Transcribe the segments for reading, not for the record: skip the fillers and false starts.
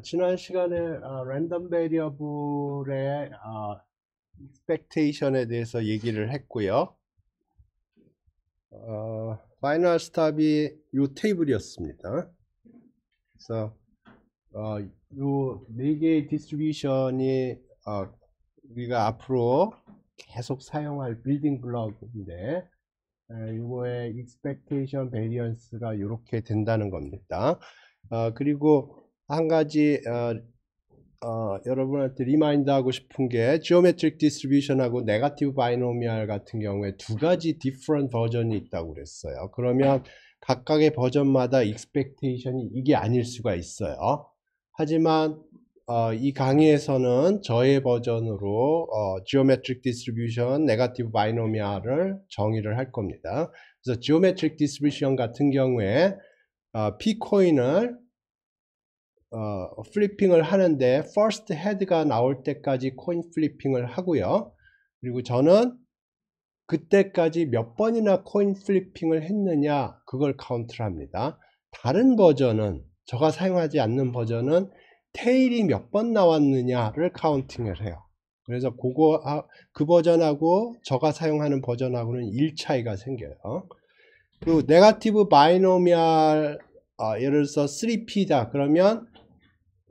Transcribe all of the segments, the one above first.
지난 시간에 랜덤 베리어블의 expectation에 대해서 얘기를 했고요. 파이널 스탑이 이 테이블이었습니다. 그래서 요 네 개의 디스트리뷰션이 우리가 앞으로 계속 사용할 빌딩 블록인데 이거의 expectation variance가 이렇게 된다는 겁니다. 그리고 한 가지 여러분한테 리마인드 하고 싶은 게 지오메트릭 디스트리뷰션하고 네거티브 바이노미얼 같은 경우에 두 가지 디퍼런트 버전이 있다고 그랬어요. 그러면 각각의 버전마다 익스펙테이션이 이게 아닐 수가 있어요. 하지만 이 강의에서는 저의 버전으로 지오메트릭 디스트리뷰션, 네거티브 바이노미얼을 정의를 할 겁니다. 그래서 지오메트릭 디스트리뷰션 같은 경우에 P코인을 플리핑을 하는데 first head가 나올 때까지 코인 플리핑을 하고요. 그리고 저는 그때까지 몇 번이나 코인 플리핑을 했느냐 그걸 카운트를 합니다. 다른 버전은 제가 사용하지 않는 버전은 테일이 몇 번 나왔느냐를 카운팅을 해요. 그래서 그 버전하고 제가 사용하는 버전하고는 1 차이가 생겨요. 그리고 네거티브 바이노미얼 예를 들어서 3P다 그러면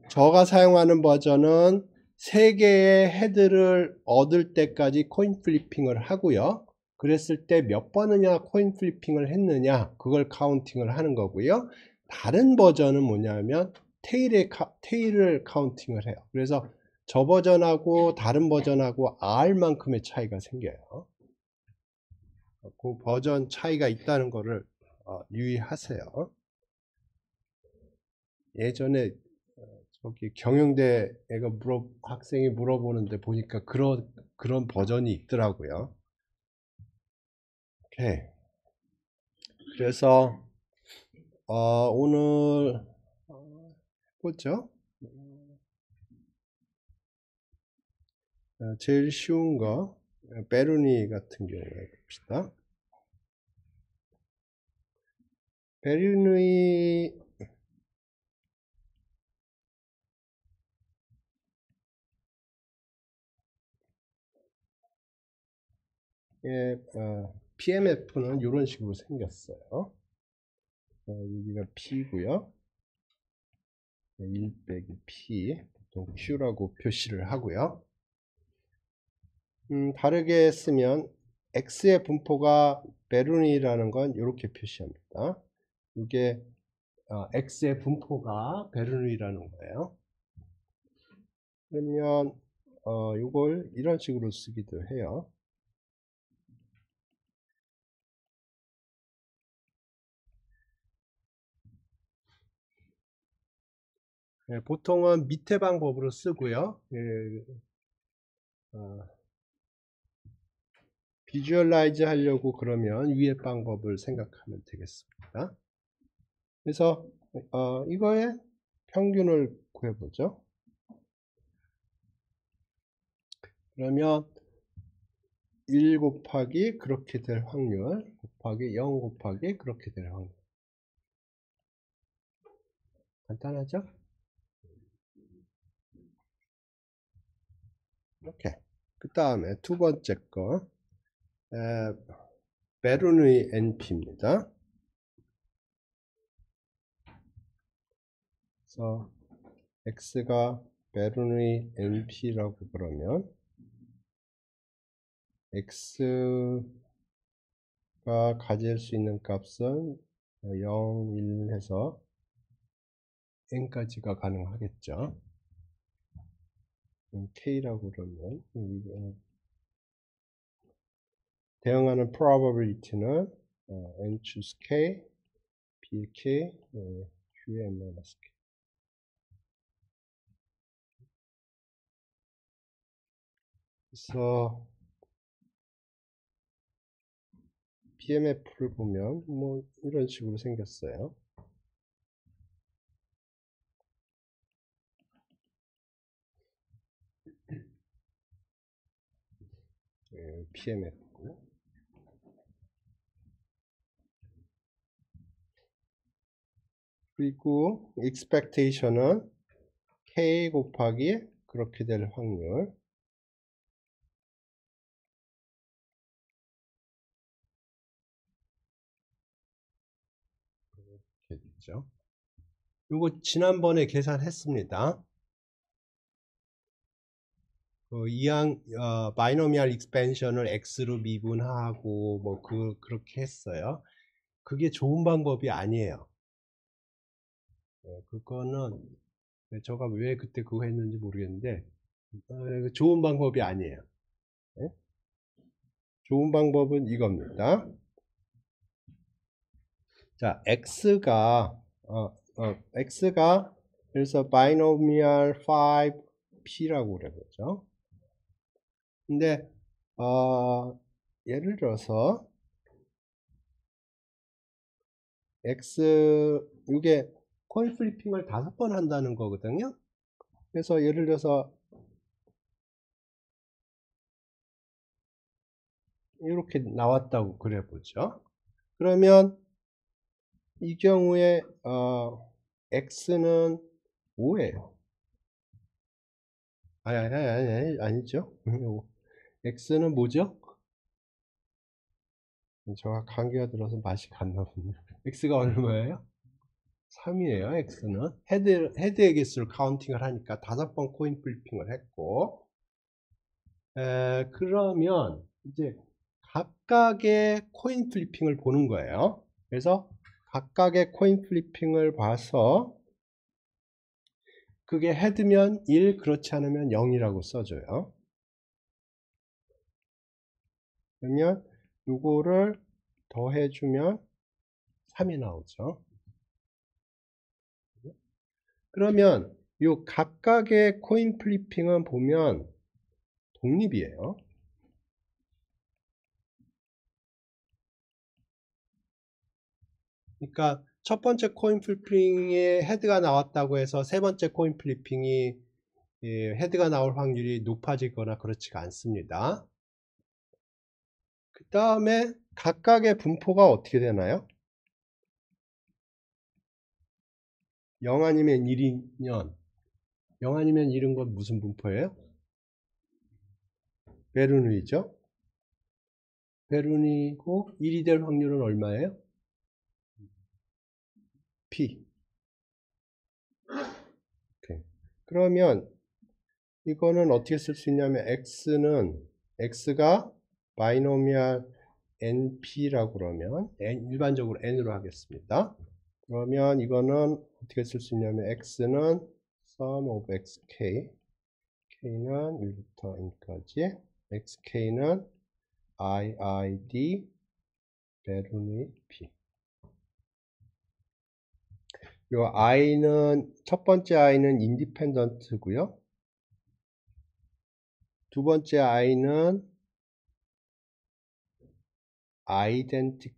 제가 사용하는 버전은 3개의 헤드를 얻을 때까지 코인 플리핑을 하고요. 그랬을 때 몇 번이냐 코인 플리핑을 했느냐 그걸 카운팅을 하는 거고요. 다른 버전은 뭐냐면 테일을 카운팅을 해요. 그래서 저 버전하고 다른 버전하고 R만큼의 차이가 생겨요. 그 버전 차이가 있다는 거를 유의하세요. 예전에 저기 경영대 애가 학생이 물어보는데 보니까 그런 버전이 있더라고요. 오케이. 그래서 오늘 보죠. 제일 쉬운 거 베르니 같은 경우에 봅시다. 베르니 PMF는 이런 식으로 생겼어요. 여기가 P고요. 1 빼기 P 보통 Q라고 표시를 하고요. 다르게 쓰면 X의 분포가 베르니라는 건 이렇게 표시합니다. 이게 X의 분포가 베르니라는 거예요. 그러면 이걸 이런 식으로 쓰기도 해요. 보통은 밑에 방법으로 쓰고요. 비주얼라이즈 하려고 그러면 위에 방법을 생각하면 되겠습니다. 그래서 이거의 평균을 구해보죠. 그러면 1 곱하기 그렇게 될 확률 곱하기 0 곱하기 그렇게 될 확률. 간단하죠? 이렇게. 그 다음에 두 번째 거 베르누이 NP입니다. 그래서 X가 베르누이 NP라고 그러면 X가 가질 수 있는 값은 0, 1 해서 n까지가 가능하겠죠. K라고 그러면 대응하는 probability는 n choose K, B K, Q의 n-K. 그래서 PMF를 보면 뭐 이런 식으로 생겼어요. PMF. 그리고 expectation은 K 곱하기 그렇게 될 확률. 이렇게 되죠. 이거 지난번에 계산했습니다. 바이노미얼 익스펜션을 x로 미분하고 뭐 그렇게 했어요. 그게 좋은 방법이 아니에요. 그거는 제가 왜 그때 그거 했는지 모르겠는데 좋은 방법이 아니에요. 네? 좋은 방법은 이겁니다. 자, x가 그래서 바이노미얼 5p라고 그래 보죠. 근데 예를 들어서 x 이게 코인 플리핑을 5번 한다는 거거든요. 그래서 예를 들어서 이렇게 나왔다고 그래 보죠. 그러면 이 경우에 x는 5예요. 아니죠. x는 뭐죠? 저가 감기가 들어서 맛이 갔나 보네요. x가 얼마예요? 3이에요. x는 헤드의 개수를 카운팅을 하니까 5번 코인 플리핑을 했고, 그러면 이제 각각의 코인 플리핑을 보는 거예요. 그래서 각각의 코인 플리핑을 봐서 그게 헤드면 1, 그렇지 않으면 0이라고 써줘요. 그러면 요거를 더해주면 3이 나오죠. 그러면 요 각각의 코인 플리핑은 보면 독립이에요. 그러니까 첫 번째 코인 플리핑에 헤드가 나왔다고 해서 세 번째 코인 플리핑이 헤드가 나올 확률이 높아지거나 그렇지가 않습니다. 그 다음에 각각의 분포가 어떻게 되나요? 0 아니면 1이면 0 아니면 1은 건 무슨 분포예요? 베르누이죠. 베르누이고 1이 될 확률은 얼마예요? P. 오케이. 그러면 이거는 어떻게 쓸 수 있냐면 x가 바이노미얼 np라고 그러면 일반적으로 n으로 하겠습니다. 그러면 이거는 어떻게 쓸 수 있냐면 x는 sum of xk, k는 1부터 n까지, xk는 iid 베르누이 p. 요 i는 첫 번째 i는 인디펜던트고요. 두 번째 i는 identically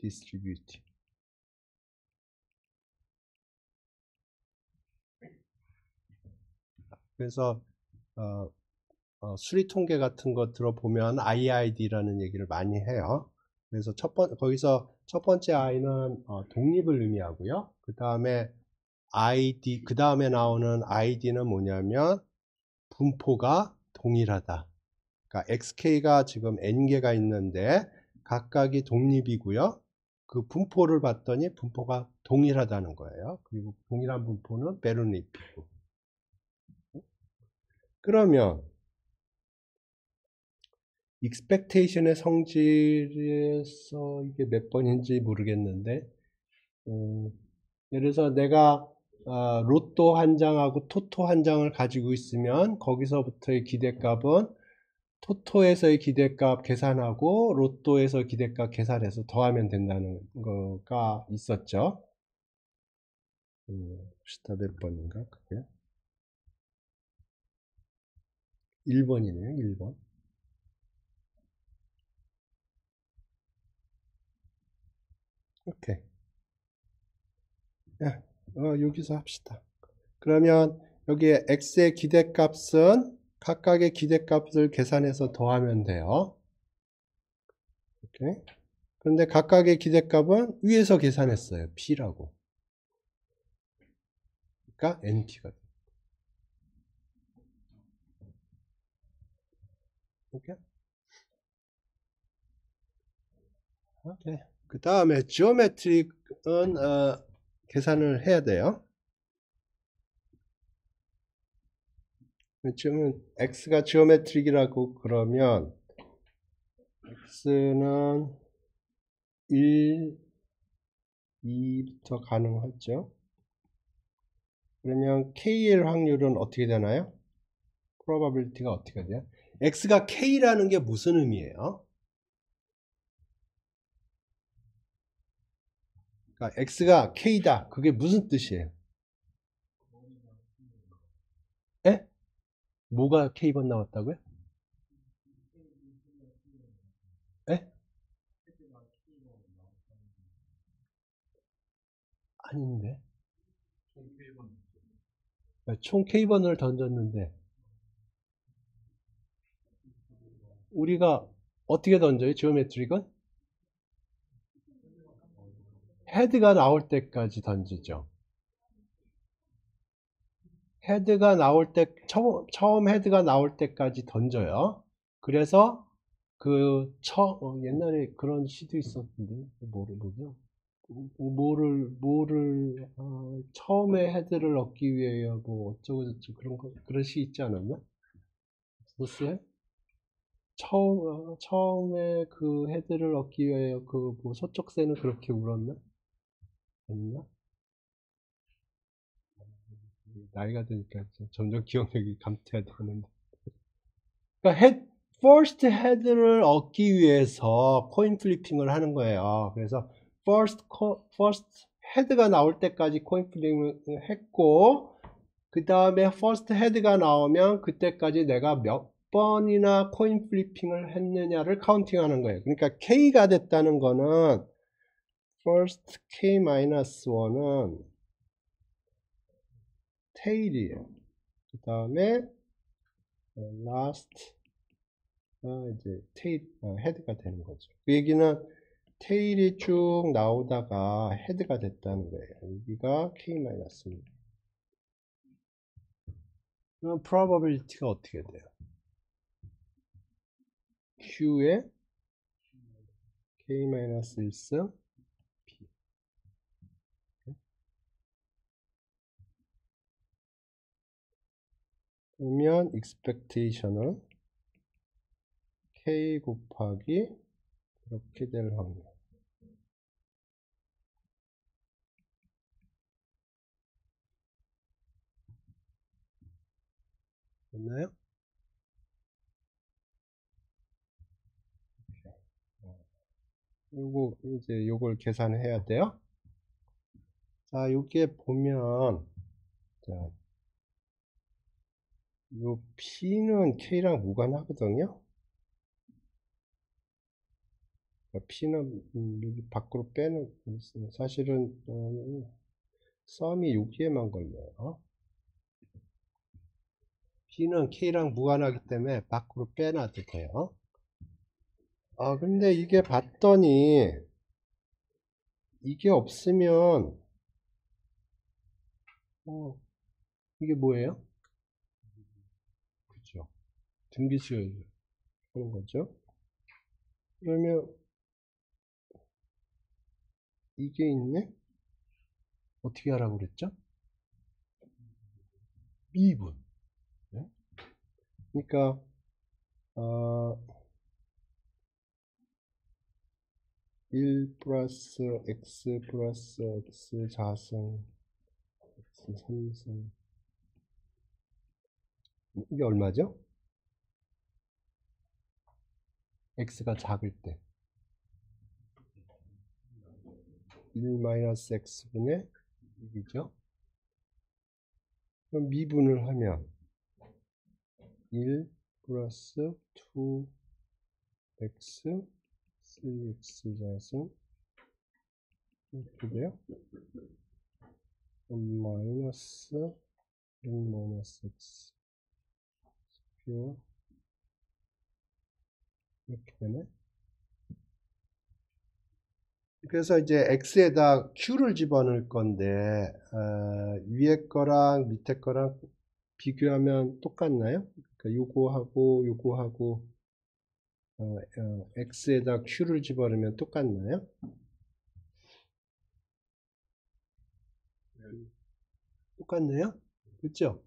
distributed. 그래서 수리 통계 같은 거 들어보면 IID라는 얘기를 많이 해요. 그래서 거기서 첫 번째 I는 독립을 의미하고요. 그 다음에 ID, 그 다음에 나오는 ID는 뭐냐면 분포가 동일하다. 그러니까 XK가 지금 N개가 있는데 각각이 독립이고요. 그 분포를 봤더니 분포가 동일하다는 거예요. 그리고 동일한 분포는 베르누이피고. 그러면 expectation의 성질에서 이게 몇 번인지 모르겠는데, 예를 들어서 내가 로또 한 장하고 토토 한 장을 가지고 있으면 거기서부터의 기대값은 토토에서의 기대값 계산하고 로또에서 기대값 계산해서 더하면 된다는 거가 있었죠. 봅시다. 몇 번인가 그게? 1번이네요. 1번. 오케이. 야, 여기서 합시다. 그러면 여기에 x의 기대값은 각각의 기대값을 계산해서 더하면 돼요. 오케이. 그런데 각각의 기대값은 위에서 계산했어요. P라고. 그러니까 NP가 돼요. 오케이? 오케이. 그 다음에 지오메트릭은 계산을 해야 돼요. 지금 x가 지오메트릭이라고 그러면 x는 1, 2부터 가능하죠. 그러면 k의 확률은 어떻게 되나요? probability가 어떻게 돼요? x가 k라는 게 무슨 의미예요? 그러니까 x가 k다. 그게 무슨 뜻이에요? 에? 뭐가 k번 나왔다고요? 에? 아닌데. 총 k번을 던졌는데 우리가 어떻게 던져요? 지오메트릭은? 헤드가 나올 때까지 던지죠. 헤드가 나올 때, 처음 헤드가 나올 때까지 던져요. 그래서 옛날에 그런 시도 있었는데, 뭐죠? 처음에 헤드를 얻기 위하여 뭐 어쩌고저쩌고 그런 시 있지 않았나? 무슨? 처음에 그 헤드를 얻기 위하여 뭐 서쪽새는 그렇게 울었나? 아닌가? 나이가 드니까 점점 기억력이 감퇴되는데. 그러니까 first head를 얻기 위해서 코인 플리핑을 하는 거예요. 그래서 first head가 나올 때까지 코인 플리핑을 했고, 그 다음에 first head가 나오면 그때까지 내가 몇 번이나 코인 플리핑을 했느냐를 카운팅하는 거예요. 그러니까 K가 됐다는 거는 first K-1은 tail이에요. 그 다음에 last 이제 헤드가 되는 거죠. 그 얘기는 테일이 쭉 나오다가 헤드가 됐다는 거예요. 여기가 K-입니다. 그럼 probability가 어떻게 돼요? Q에 K-1승 P. 그러면 expectation은 K 곱하기 그렇게 될 확률. 됐나요? 요걸 계산해야 돼요. 자, 여기에 보면, 자, 요 P는 K랑 무관하거든요. P는 여기 밖으로 빼는, 사실은, 썸이 여기에만 걸려요. P는 K랑 무관하기 때문에 밖으로 빼놔도 돼요. 근데 이게 봤더니, 이게 없으면, 이게 뭐예요? 그죠. 등비수열 하는 거죠. 그러면, 이게 있네? 어떻게 하라고 그랬죠? 미분. 네? 그러니까, 1 플러스 x 플러스 x 자승 x 3승 이게 얼마죠? x가 작을 때 1 마이너스 x분의 6이죠. 그럼 미분을 하면 1 플러스 2x 3x 자승 이렇게 돼요. 마이너스 1 마이너스 x 이렇게 되네. 그래서 이제 x에다 q를 집어넣을 건데 위에 거랑 밑에 거랑 비교하면 똑같나요? 그러니까 요거하고 x에다 q를 집어넣으면 똑같나요? 똑같네요? 그렇죠?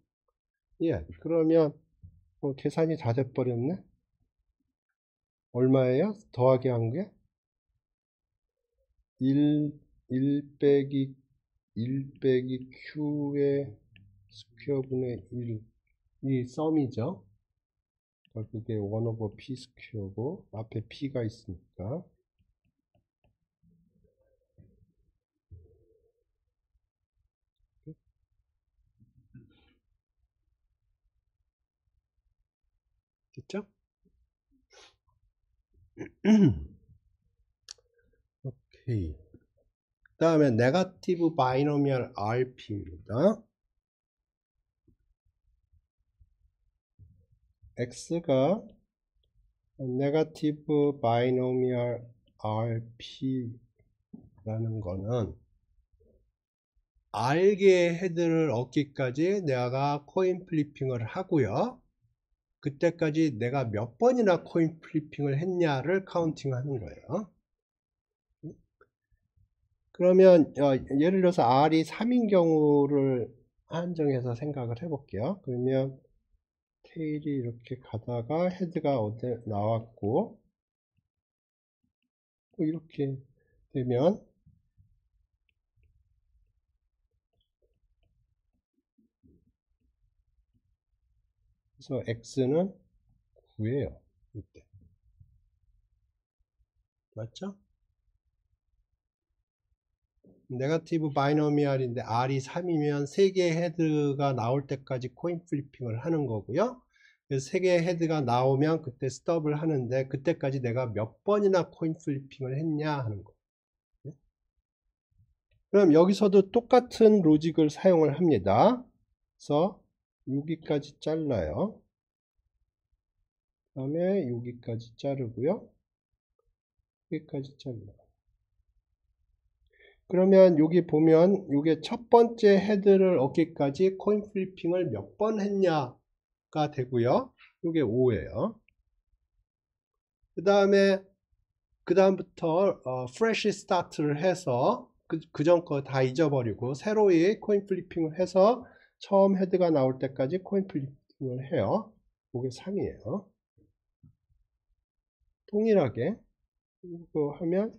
예, 그러면 계산이 다 돼버렸네? 얼마예요? 더하기 한 게? 1 빼기 q의 스퀘어분의 1, 이 썸이죠. 그게 1 over p 스퀘어고 앞에 p가 있으니까. 됐죠? 오케이. 그 다음에 네거티브 바이노미얼 RP입니다. x가 네거티브 바이노미얼 RP라는 거는 R개의 헤드를 얻기까지 내가 코인 플리핑을 하고요. 그때까지 내가 몇 번이나 코인 플리핑을 했냐를 카운팅 하는 거예요. 그러면 예를 들어서 R이 3인 경우를 한정해서 생각을 해볼게요. 그러면 테일이 이렇게 가다가 헤드가 어디 나왔고 이렇게 되면 그래서 x는 9예요. 이때 맞죠? 네거티브 바이노미얼인데 R이 3이면 3개의 헤드가 나올 때까지 코인 플리핑을 하는 거고요. 그래서 3개의 헤드가 나오면 그때 스톱을 하는데 그때까지 내가 몇 번이나 코인 플리핑을 했냐 하는 거예요. 그럼 여기서도 똑같은 로직을 사용을 합니다. 그래서 여기까지 잘라요. 그 다음에 여기까지 자르고요. 여기까지 잘라요. 그러면 여기 보면 이게 첫 번째 헤드를 얻기까지 코인 플리핑을 몇 번 했냐가 되고요. 이게 5예요. 그 다음부터 fresh start를 해서 그전 거 다 잊어버리고 새로이 코인 플리핑을 해서 처음 헤드가 나올 때까지 코인 플리핑을 해요. 이게 3이에요. 동일하게 이거 하면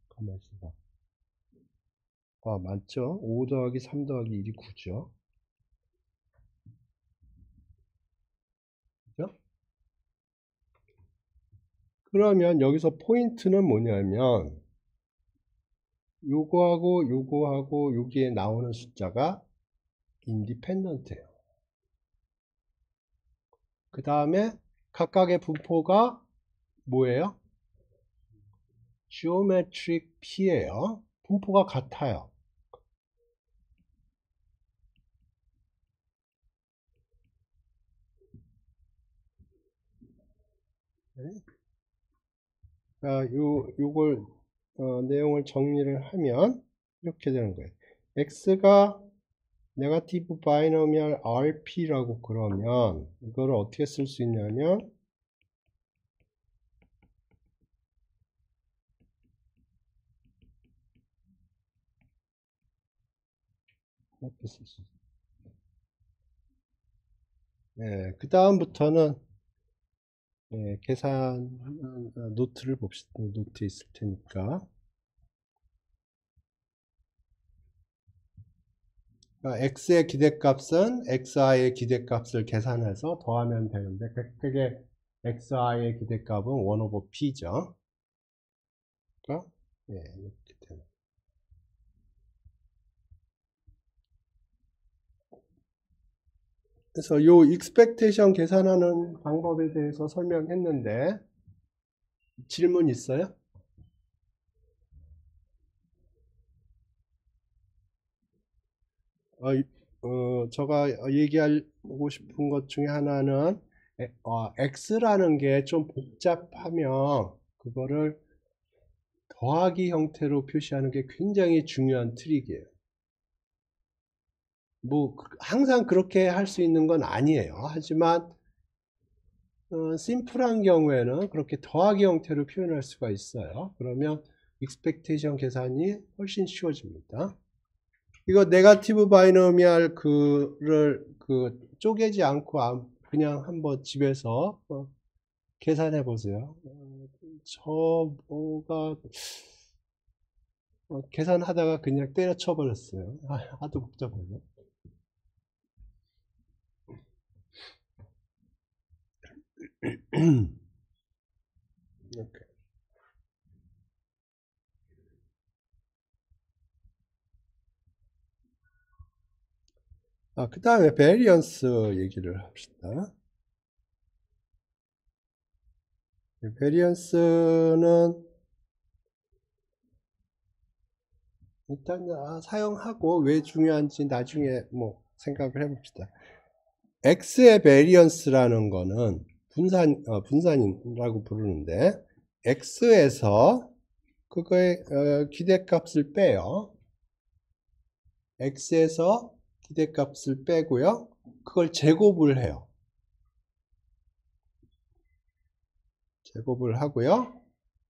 가만히 있어봐. 맞죠? 5 더하기 3 더하기 1이 9죠. 그죠? 그러면 여기서 포인트는 뭐냐면 요거하고 여기에 나오는 숫자가 인디펜던트예요. 그 다음에 각각의 분포가 뭐예요? geometric p예요. 분포가 같아요. 요걸 내용을 정리를 하면 이렇게 되는 거예요. x가 네거티브 바이노미얼 RP라고 그러면 이거를 어떻게 쓸 수 있냐면 이렇게 쓸 수 있어요. 네, 그 다음부터는 계산 노트를 봅시다. 노트 있을 테니까. x의 기대값은 xi의 기대값을 계산해서 더하면 되는데 그게 xi의 기대값은 1 over p죠. 그러니까 이렇게 되는. 그래서 요 expectation 계산하는 방법에 대해서 설명했는데 질문 있어요? 제가 얘기하고 싶은 것 중에 하나는 X라는 게 좀 복잡하면 그거를 더하기 형태로 표시하는 게 굉장히 중요한 트릭이에요. 뭐 항상 그렇게 할 수 있는 건 아니에요. 하지만 심플한 경우에는 그렇게 더하기 형태로 표현할 수가 있어요. 그러면 expectation 계산이 훨씬 쉬워집니다. 이거 네거티브 바이노미얼 그를 쪼개지 않고 그냥 한번 집에서 계산해 보세요. 저 뭐가 계산하다가 그냥 때려쳐 버렸어요. 하도 복잡해서. 이렇게. 그 다음에 베리언스 얘기를 합시다. 베리언스는 일단 사용하고 왜 중요한지 나중에 뭐 생각을 해봅시다. X의 베리언스라는 거는 분산이라고 부르는데 X에서 그거의 기대값을 빼요. X에서 기대값을 빼고요. 그걸 제곱을 해요. 제곱을 하고요.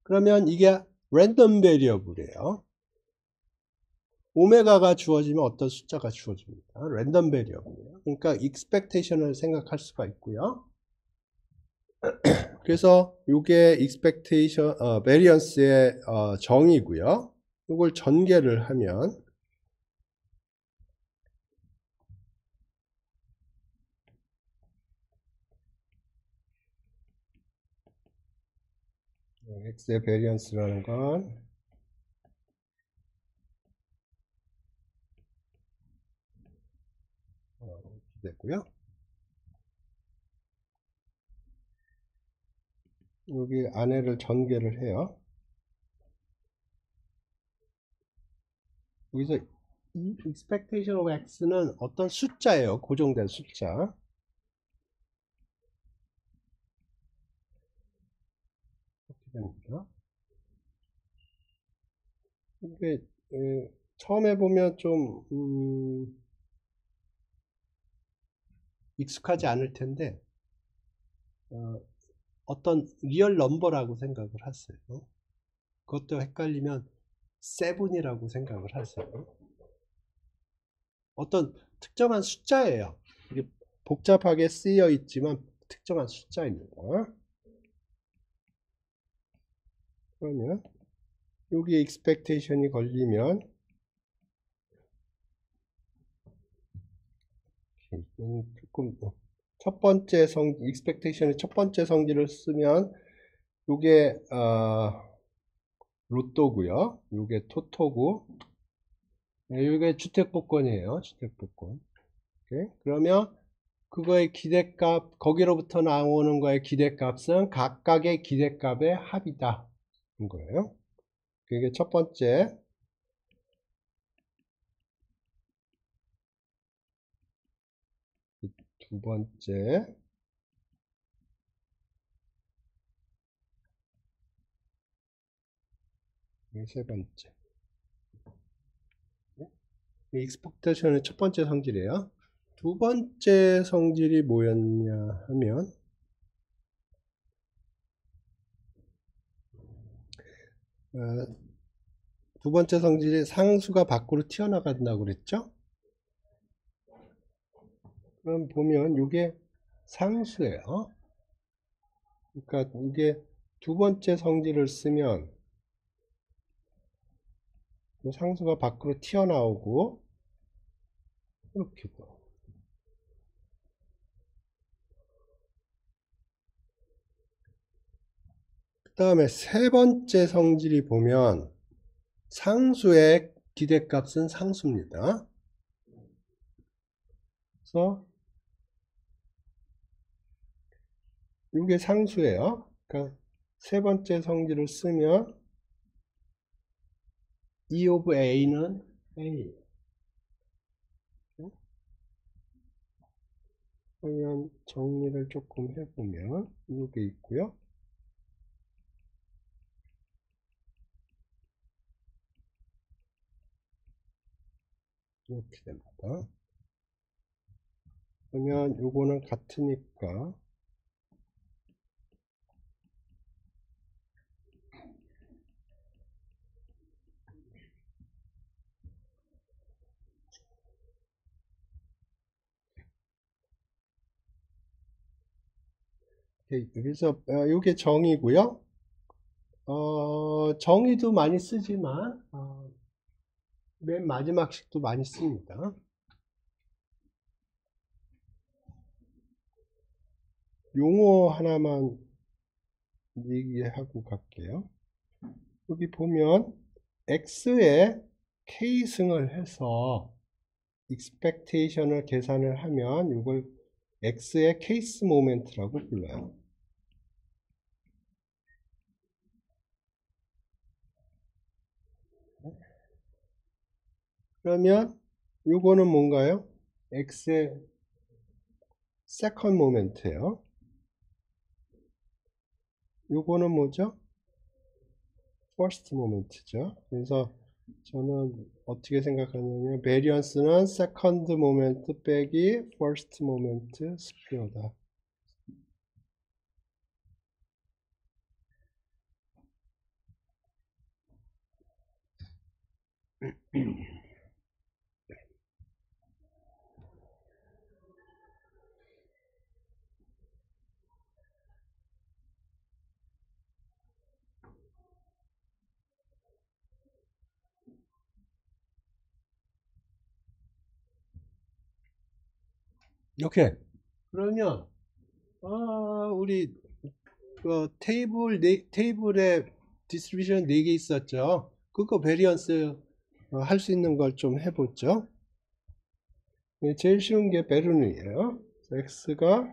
그러면 이게 랜덤 베리어블이에요. 오메가가 주어지면 어떤 숫자가 주어집니다. 랜덤 베리어블이에요. 그러니까 익스펙테이션을 생각할 수가 있고요. 그래서 이게 익스펙테이션 베리언스의 정의고요. 이걸 전개를 하면 X의 베리언스라는 건 됐고요. 여기 안에를 전개를 해요. 여기서 이 expectation of x는 어떤 숫자예요. 고정된 숫자. 이렇게 됩니다. 이게 처음에 보면 좀 익숙하지 않을 텐데 어떤 리얼 넘버라고 생각을 하세요. 그것도 헷갈리면 세븐이라고 생각을 하세요. 어떤 특정한 숫자예요. 이게 복잡하게 쓰여 있지만 특정한 숫자입니다. 그러면 여기 expectation이 걸리면 조금 첫 번째 expectation의 첫 번째 성질을 쓰면 요게 로또고요. 요게 토토고 요게 주택복권이에요. 주택복권. 오케이? 그러면 그거의 기대값 거기로부터 나오는 거의 기대값은 각각의 기대값의 합이다. 인 거예요. 그게 첫 번째. 두 번째. 세 번째. 익스펙테이션의 첫 번째 성질이에요. 두 번째 성질이 뭐였냐 하면 두 번째 성질이 상수가 밖으로 튀어나간다고 그랬죠? 그럼 보면 이게 상수예요. 그러니까 이게 두 번째 성질을 쓰면 상수가 밖으로 튀어나오고 이렇게 그 다음에 세 번째 성질이 보면 상수의 기대값은 상수입니다. 그래서 이게 상수예요. 그러니까 세 번째 성질을 쓰면 E of A는 A. 그러면 정리를 조금 해보면 이게 있고요. 이렇게 됩니다. 그러면 요거는 같으니까 그래서 요게 정의고요. 정의도 많이 쓰지만 맨 마지막 식도 많이 씁니다. 용어 하나만 얘기하고 갈게요. 여기 보면 x에 k승을 해서 expectation을 계산을 하면 이걸 x의 케이스 모멘트라고 불러요. 그러면 이거는 뭔가요? x의 second moment예요. 요거는 뭐죠? first moment죠. 그래서 저는 어떻게 생각하냐면 베리언스는 second moment 빼기 first moment 스퀘어다. 오케이. 그러면 우리 테이블에 디스트리뷰션 4개 있었죠. 그거 베리언스 할 수 있는 걸 좀 해보죠. 제일 쉬운 게 베르누이에요. x가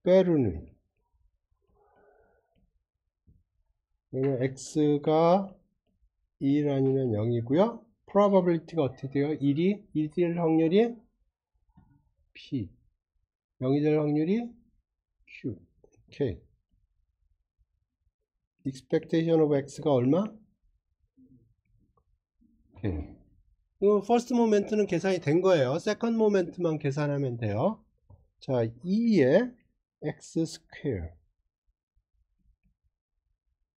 베르누이. 그러면 x가 2 아니면 0이고요. probability가 어떻게 돼요? 1이 될 확률이 p, 0이 될 확률이 q. 오케이. expectation of x가 얼마? 오케이. 퍼스트 모멘트는 계산이 된 거예요. 세컨드 모멘트만 계산하면 돼요. 자, 2의 x 스퀘어.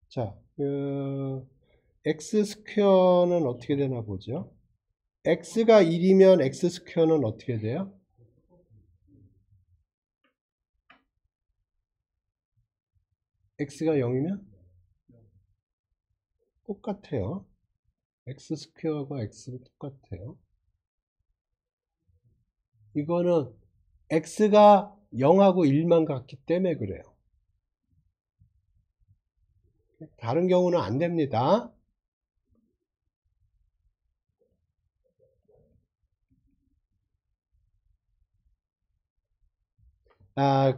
자, x 스퀘어는 어떻게 되나 보죠. x가 1이면 x 스퀘어는 어떻게 돼요? x가 0이면 똑같아요. x 스퀘어가 x로 똑같아요. 이거는 x가 0하고 1만 같기 때문에 그래요. 다른 경우는 안 됩니다.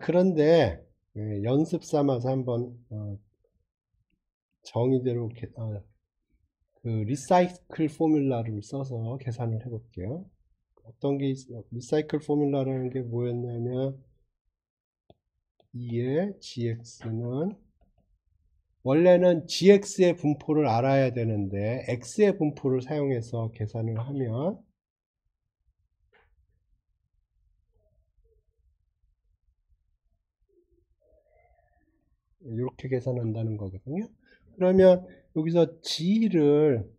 그런데 연습 삼아서 한번 정의대로 그 리사이클 포뮬라를 써서 계산을 해볼게요. 어떤 게 리사이클 포뮬라라는 게 뭐였냐면 2의 gx는 원래는 gx의 분포를 알아야 되는데 x의 분포를 사용해서 계산을 하면 이렇게 계산한다는 거거든요. 그러면 여기서 g를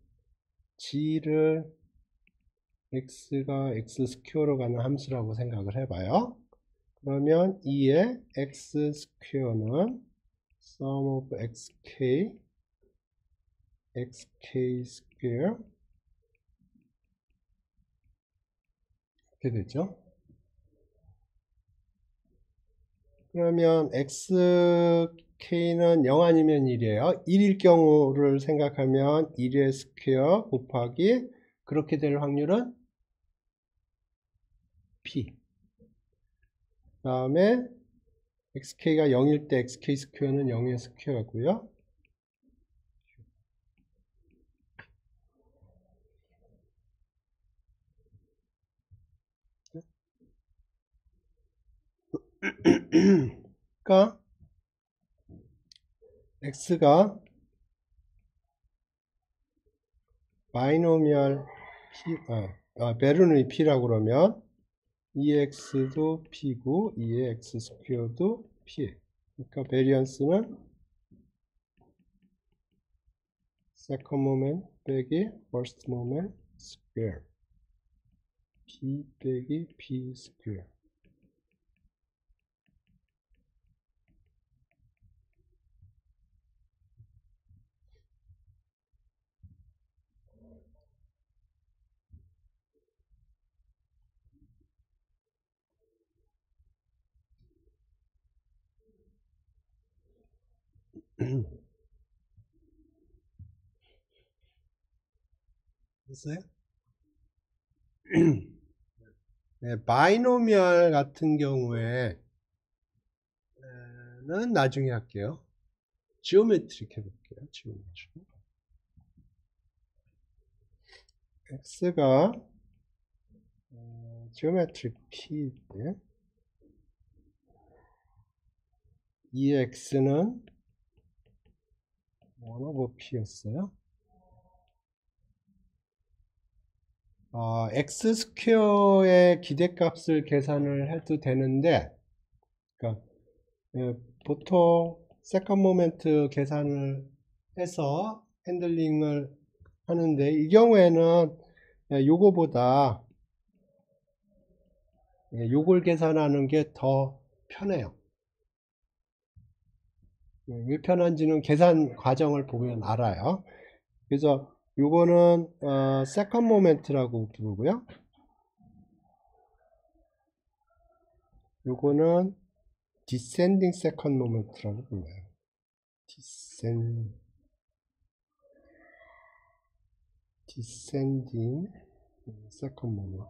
x가 x 스퀘어로 가는 함수라고 생각을 해봐요. 그러면 2의 x 스퀘어는 sum of xk 스퀘어 이렇게 되죠. 그러면 xk는 0 아니면 1이에요. 1일 경우를 생각하면 1의 스퀘어 곱하기 그렇게 될 확률은 p. 그 다음에 xk가 0일 때 xk 스퀘어는 0의 스퀘어고요. 그러니까 x가 바이노미얼 베르누이 P라고 그러면 2x도 P고 2의 x 스퀘어도 P. 그러니까 베리언스는 second moment 빼기 first moment square. P 빼기 P 스퀘어. 됐어요? 네, 바이노미얼 같은 경우에는 나중에 할게요. 지오메트릭 해볼게요. 지오메트릭. x가 지오메트릭 P일 때 2x는 1/P였어요. x 스퀘어의 기대값을 계산을 해도 되는데, 그러니까 보통 세컨 모멘트 계산을 해서 핸들링을 하는데, 이 경우에는 요거보다 요걸 계산하는 게 더 편해요. 왜 편한지는 계산 과정을 보면 알아요. 그래서 요거는 세컨 모멘트라고 부르고요. 요거는 디센딩 세컨 모멘트라고 불러요. 디센딩 세컨 모멘트.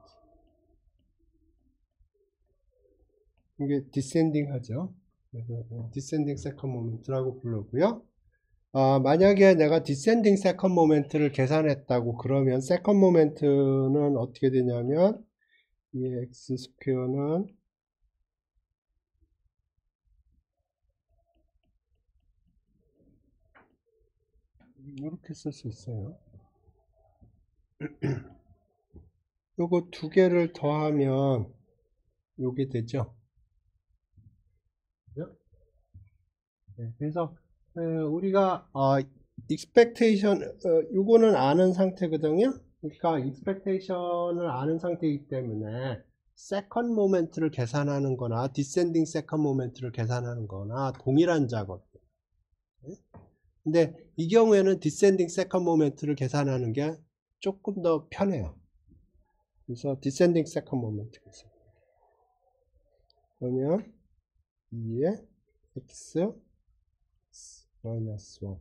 이게 디센딩 하죠. 그래서 디센딩 세컨 모멘트라고 부르고요. 만약에 내가 디센딩 세컨 모멘트를 계산했다고 그러면 세컨 모멘트는 어떻게 되냐면 이 x 스퀘어는 이렇게 쓸 수 있어요. 요거 두 개를 더하면 요게 되죠. 네, 그래서 우리가 expectation 요거는 아는 상태거든요. 그러니까 expectation을 아는 상태이기 때문에 second moment를 계산하는 거나 descending second moment를 계산하는 거나 동일한 작업. 근데 이 경우에는 descending second moment를 계산하는 게 조금 더 편해요. 그래서 descending second moment 계산. 그러면 2의 x 마이너스 1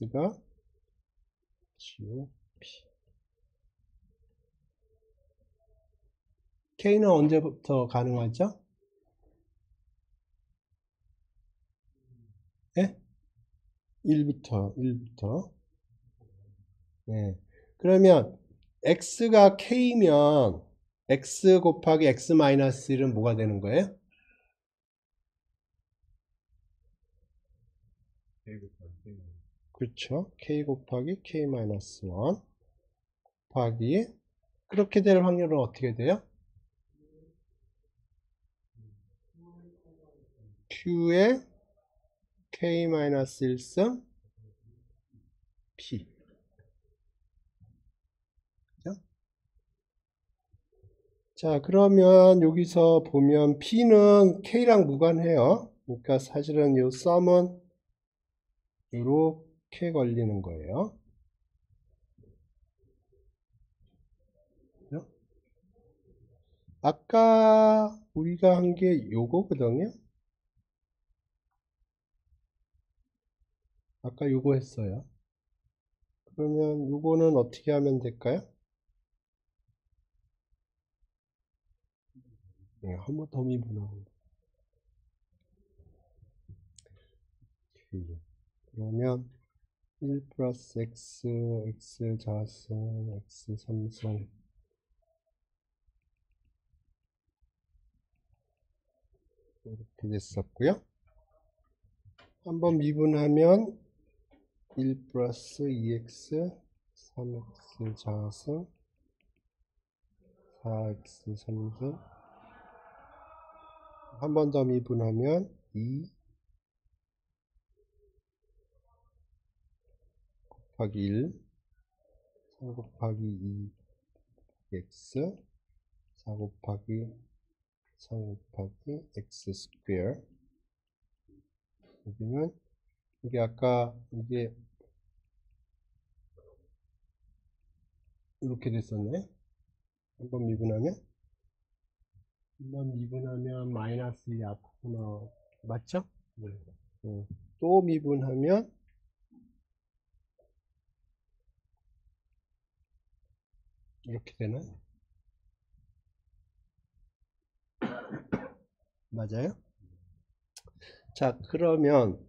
x가 GOP K는 언제부터 가능하죠? 예? 1부터 네. 그러면 x가 k면 x 곱하기 x 마이너스 1은 뭐가 되는 거예요? 그렇죠. k 곱하기 k 마이너스 1 곱하기 그렇게 될 확률은 어떻게 돼요? q의 k 마이너스 1승 p. 자, 그러면 여기서 보면 P는 K랑 무관해요. 그러니까 사실은 이 썸은 이렇게 걸리는 거예요. 아까 우리가 한 게 요거거든요. 아까 요거 했어요. 그러면 요거는 어떻게 하면 될까요? 네, 한 번 더 미분하면 그러면 1 플러스 x, x 자승, x 3승 이렇게 됐었고요. 한번 미분하면 1 플러스 2x 3x 자승 4x 3승 한 번 더 미분하면 2 곱하기 1 3 곱하기 2x 4 곱하기 3 곱하기 x 스퀘어. 여기는 이게 아까 이게 이렇게 됐었네. 한번 미분하면 마이너스 2 앞으로 맞죠? 네. 또 미분하면 이렇게 되나? 맞아요? 자, 그러면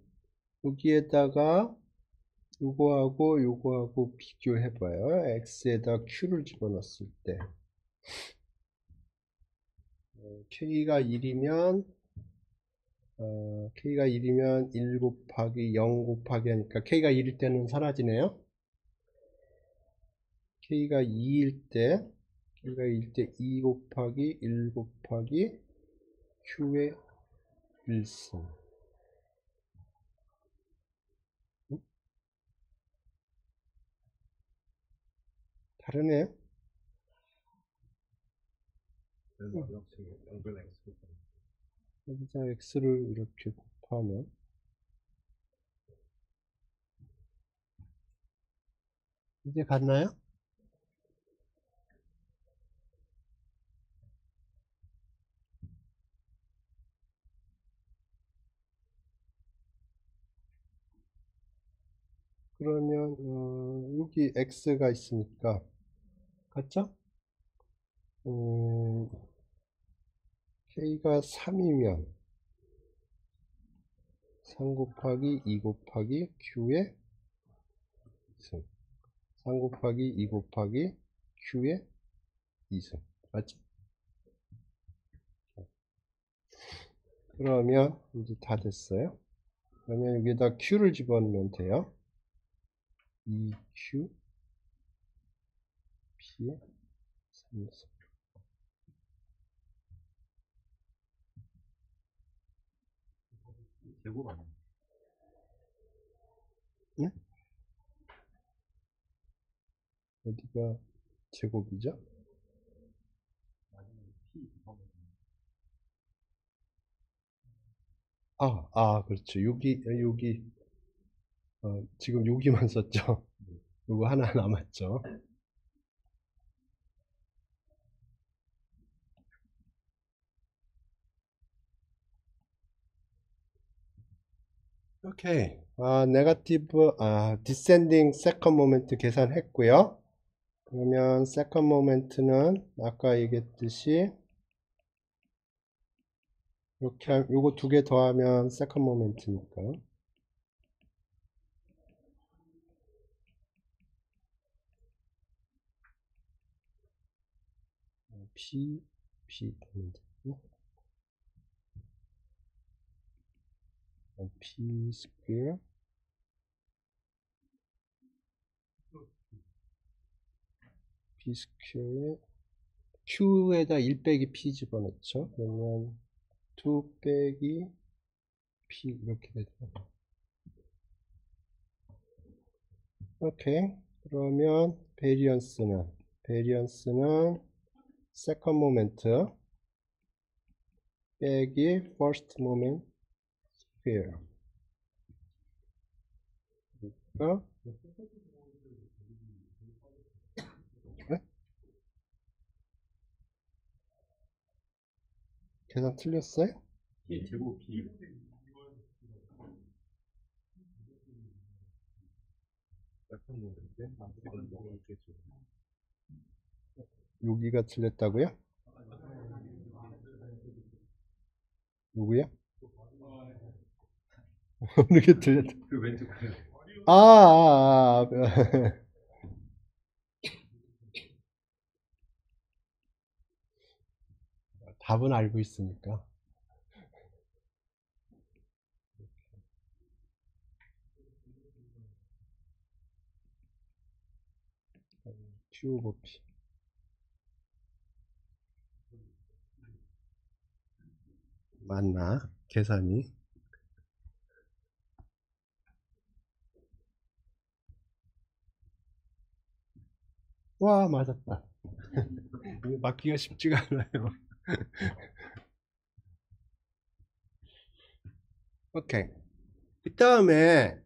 여기에다가 요거하고 비교해봐요. x에다 q를 집어넣었을 때 k가 1이면 k가 1이면 1 곱하기 0 곱하기 하니까 k가 1일 때는 사라지네요. k가 2일 때 2 곱하기 1 곱하기 q의 1승. 다르네요. 여기서 x를 이렇게 곱하면 이제 같나요? 그러면 여기 x가 있으니까 같죠? k가 3이면 3 곱하기 2 곱하기 q의 2승 3 곱하기 2 곱하기 q의 2승 맞죠? 그러면 이제 다 됐어요. 그러면 여기다 q를 집어넣으면 돼요. 2q p의 3승. 제곱 아니에요? 네? 어디가 제곱이죠? 그렇죠. 여기 지금 여기만 썼죠. 요거 하나 남았죠. 오케이. 네거티브, 디센딩 세컨 모멘트 계산했고요. 그러면 세컨 모멘트는 아까 얘기했듯이 이렇게 요거 두 개 더하면 세컨 모멘트니까 p 되면 되고 p 스퀘어 p 스퀘어에 q에다 1 빼기 p 집어넣죠. 그러면 2 빼기 p 이렇게 되죠. 오케이. 그러면 베리언스는 세컨드 모멘트 빼기 퍼스트 모멘트 스퀘어. 그러니까 네? 계산 틀렸어요? 제곱 P 여기가 틀렸다고요? 누구야? 어느 게 틀렸다? 그 왼쪽. 답은 알고 있으니까. Q 오버 P. 맞나? 계산이. 와, 맞았다. 이거 맞기가 쉽지가 않아요. 오케이. 그 다음에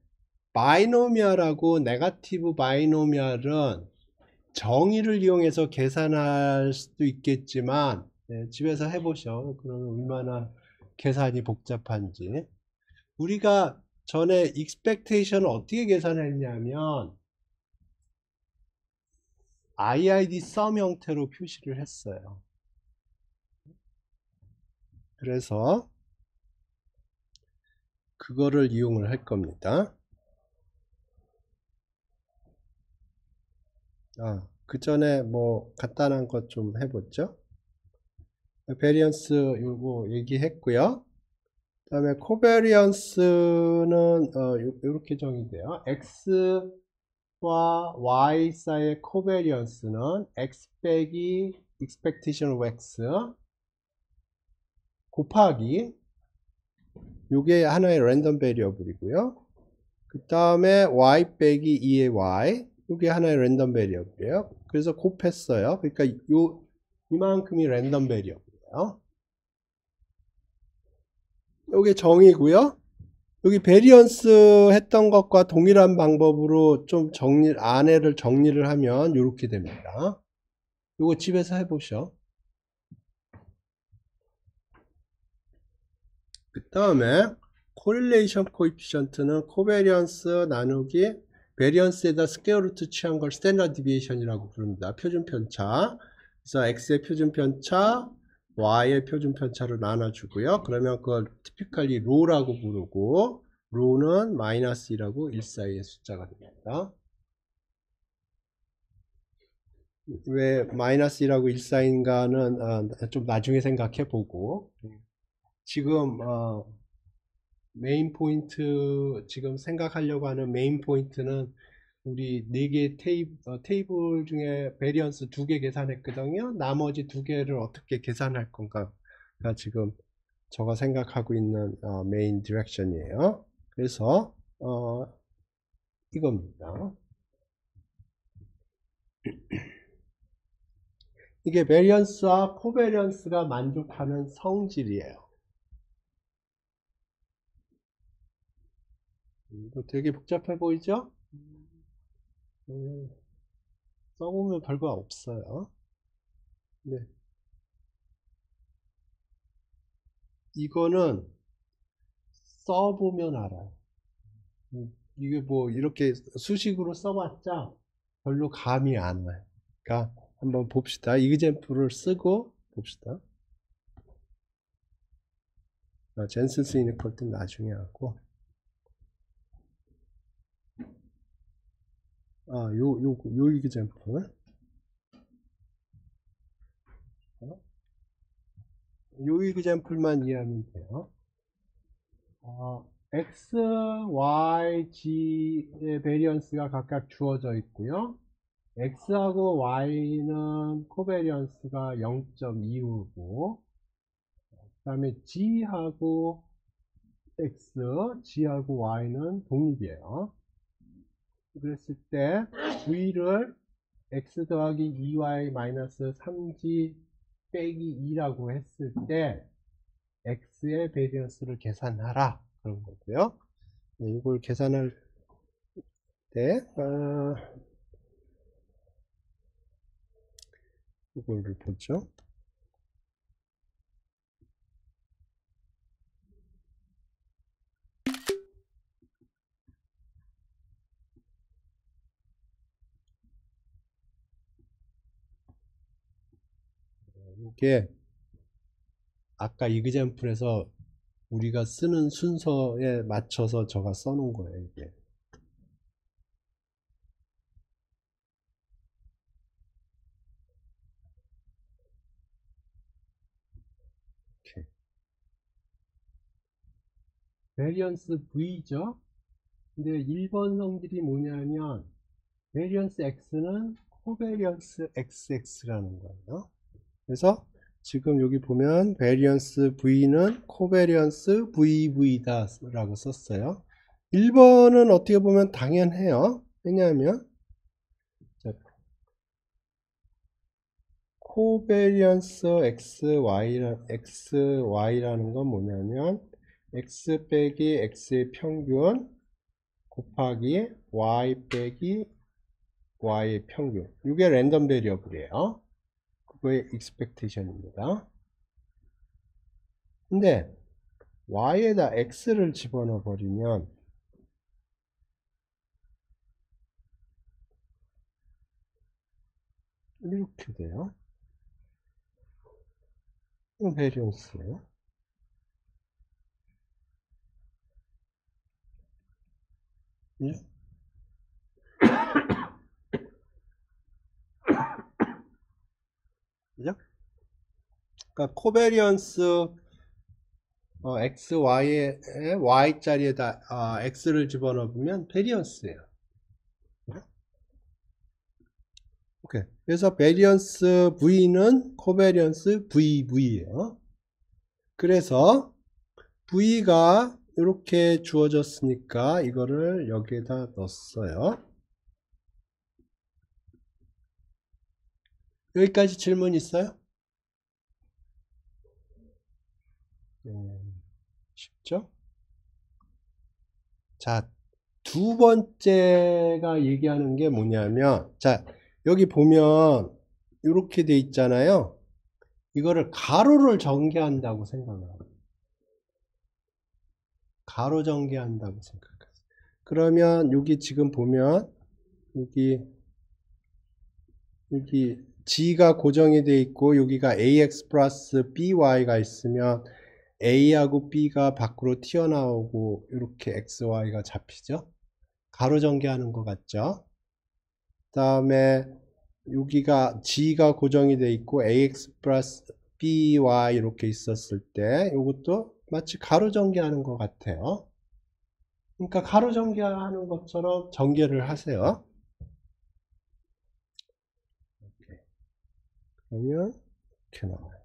바이노미얼하고 네거티브 바이노미얼은 정의를 이용해서 계산할 수도 있겠지만 집에서 해보셔. 그러면 얼마나 계산이 복잡한지. 우리가 전에 expectation을 어떻게 계산했냐면 IID sum 형태로 표시를 했어요. 그래서 그거를 이용을 할 겁니다. 그 전에 뭐 간단한 것 좀 해보죠. 베리언스 요거 얘기했고요. 그 다음에 코베리언스는 이렇게 정의돼요. x와 y 사이의 코베리언스는 x 빼기 expectation of x 곱하기 요게 하나의 랜덤 베리어블이고요. 그 다음에 y 빼기 2의 y 요게 하나의 랜덤 베리어블이에요. 그래서 곱했어요. 그러니까 이만큼이 랜덤 베리어블이에요. 요게 정의고요. 여기 베리언스 했던 것과 동일한 방법으로 좀 안에를 정리를 하면 이렇게 됩니다. 요거 집에서 해보셔. 그 다음에 코릴레이션 코에피션트는 코베리언스 나누기 베리언스에다 스퀘어 루트 취한 걸 스탠다드 디비에이션이라고 부릅니다. 표준 편차. 그래서 x의 표준 편차, y의 표준 편차를 나눠주고요. 그러면 그걸 티피컬리 로라고 부르고 로는 마이너스 2라고 1 사이의 숫자가 됩니다. 왜 마이너스 2라고 1 사이인가는 좀 나중에 생각해 보고 지금 메인 포인트 지금 생각하려고 하는 메인 포인트는 우리 4개 테이블 중에 베리언스 2개 계산했거든요. 나머지 2개를 어떻게 계산할 건가가 지금 제가 생각하고 있는 메인 디렉션이에요. 그래서 이겁니다. 이게 베리언스와 코베리언스가 만족하는 성질이에요. 되게 복잡해 보이죠? 써보면 별거 없어요. 네. 이거는 써보면 알아요. 이게 뭐 이렇게 수식으로 써봤자 별로 감이 안 와요. 그러니까 한번 봅시다. 이그젠플을 쓰고 봅시다. 젠슨스 이니퀄리티 나중에 하고 요 이그젠플 요 이그젠플만 이해하면 돼요. X, Y, G의 베리언스가 각각 주어져 있고요. X하고 Y는 코베리언스가 0.25고 그 다음에 G하고 X, G하고 Y는 독립이에요. 그랬을 때 V를 X 더하기 2Y 마이너스 3G 빼기 2라고 했을 때 X의 베리언스를 계산하라 그런 거고요. 네, 이걸 계산할 때 이거를 보죠. 이게 아까 이그젠플에서 우리가 쓰는 순서에 맞춰서 제가 써놓은 거예요. 이게. 이렇게. 베리언스 V죠. 근데 1번 성질이 뭐냐면 베리언스 X는 코베리언스 XX라는 거예요. 그래서 지금 여기 보면 베리언스 V는 코베리언스 VV다 라고 썼어요. 1번은 어떻게 보면 당연해요. 왜냐하면 코베리언스 XY라는 건 뭐냐면 X 빼기 X의 평균 곱하기 Y 빼기 Y의 평균. 이게 랜덤 베리어블이에요. 그거의 expectation입니다. 근데 Y에다 X를 집어넣어 버리면 이렇게 돼요. 이건 베리언스예요. 예? 그죠? 그러니까 코베리언스 X, Y에 Y자리에다 X를 집어넣으면 베리언스예요. 오케이. 그래서 베리언스 V는 코베리언스 VV예요. 그래서 V가 이렇게 주어졌으니까 이거를 여기에다 넣었어요. 여기까지 질문 있어요? 쉽죠? 자, 두 번째가 얘기하는 게 뭐냐면, 자, 여기 보면 이렇게 돼 있잖아요. 이거를 가로를 전개한다고 생각해요. 가로 전개한다고 생각해요. 그러면 여기 지금 보면 여기 G가 고정이 돼 있고 여기가 AX 플러스 BY가 있으면 A하고 B가 밖으로 튀어나오고 이렇게 XY가 잡히죠. 가로 전개하는 것 같죠. 그 다음에 여기가 G가 고정이 돼 있고 AX 플러스 BY 이렇게 있었을 때 이것도 마치 가로 전개하는 것 같아요. 그러니까 가로 전개하는 것처럼 전개를 하세요. 그러면 이렇게 나와요.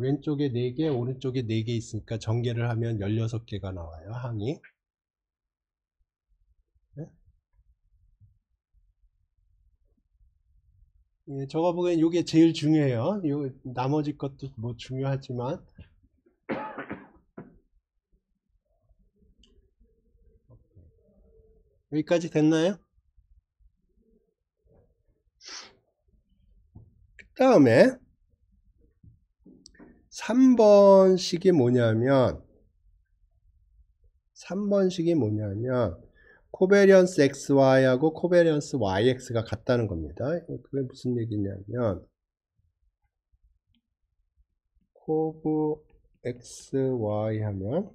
왼쪽에 4개, 오른쪽에 4개 있으니까 전개를 하면 16개가 나와요, 항이. 네? 예, 저가 보기엔 이게 제일 중요해요. 나머지 것도 뭐 중요하지만. 여기까지 됐나요? 그 다음에 3번식이 뭐냐면 코베리언스 XY하고 코베리언스 YX가 같다는 겁니다. 그게 무슨 얘기냐면 코브 XY 하면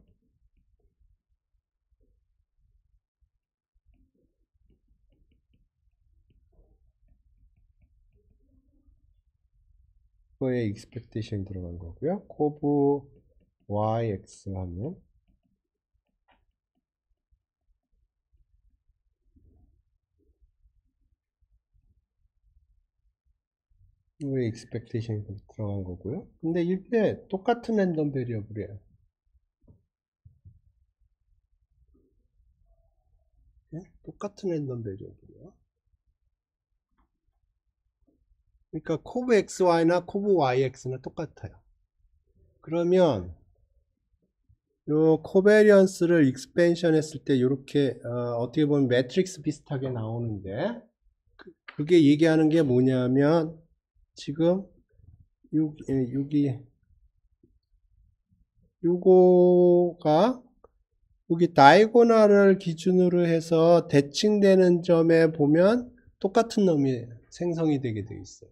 그거에 expectation 들어간 거고요. 코브 YX 하면 왜 expectation이 들어간 거고요. 근데 이게 똑같은 랜덤 베리어블이에요. 네? 똑같은 랜덤 베리어블이에요. 그러니까 코브 XY나 코브 YX는 똑같아요. 그러면 요 코베리언스를 익스펜션 했을 때 이렇게 어떻게 보면 매트릭스 비슷하게 나오는데 그게 얘기하는 게 뭐냐면 지금 여기 요거가 여기 다이고널을 기준으로 해서 대칭되는 점에 보면 똑같은 놈이 생성이 되게 돼 있어요.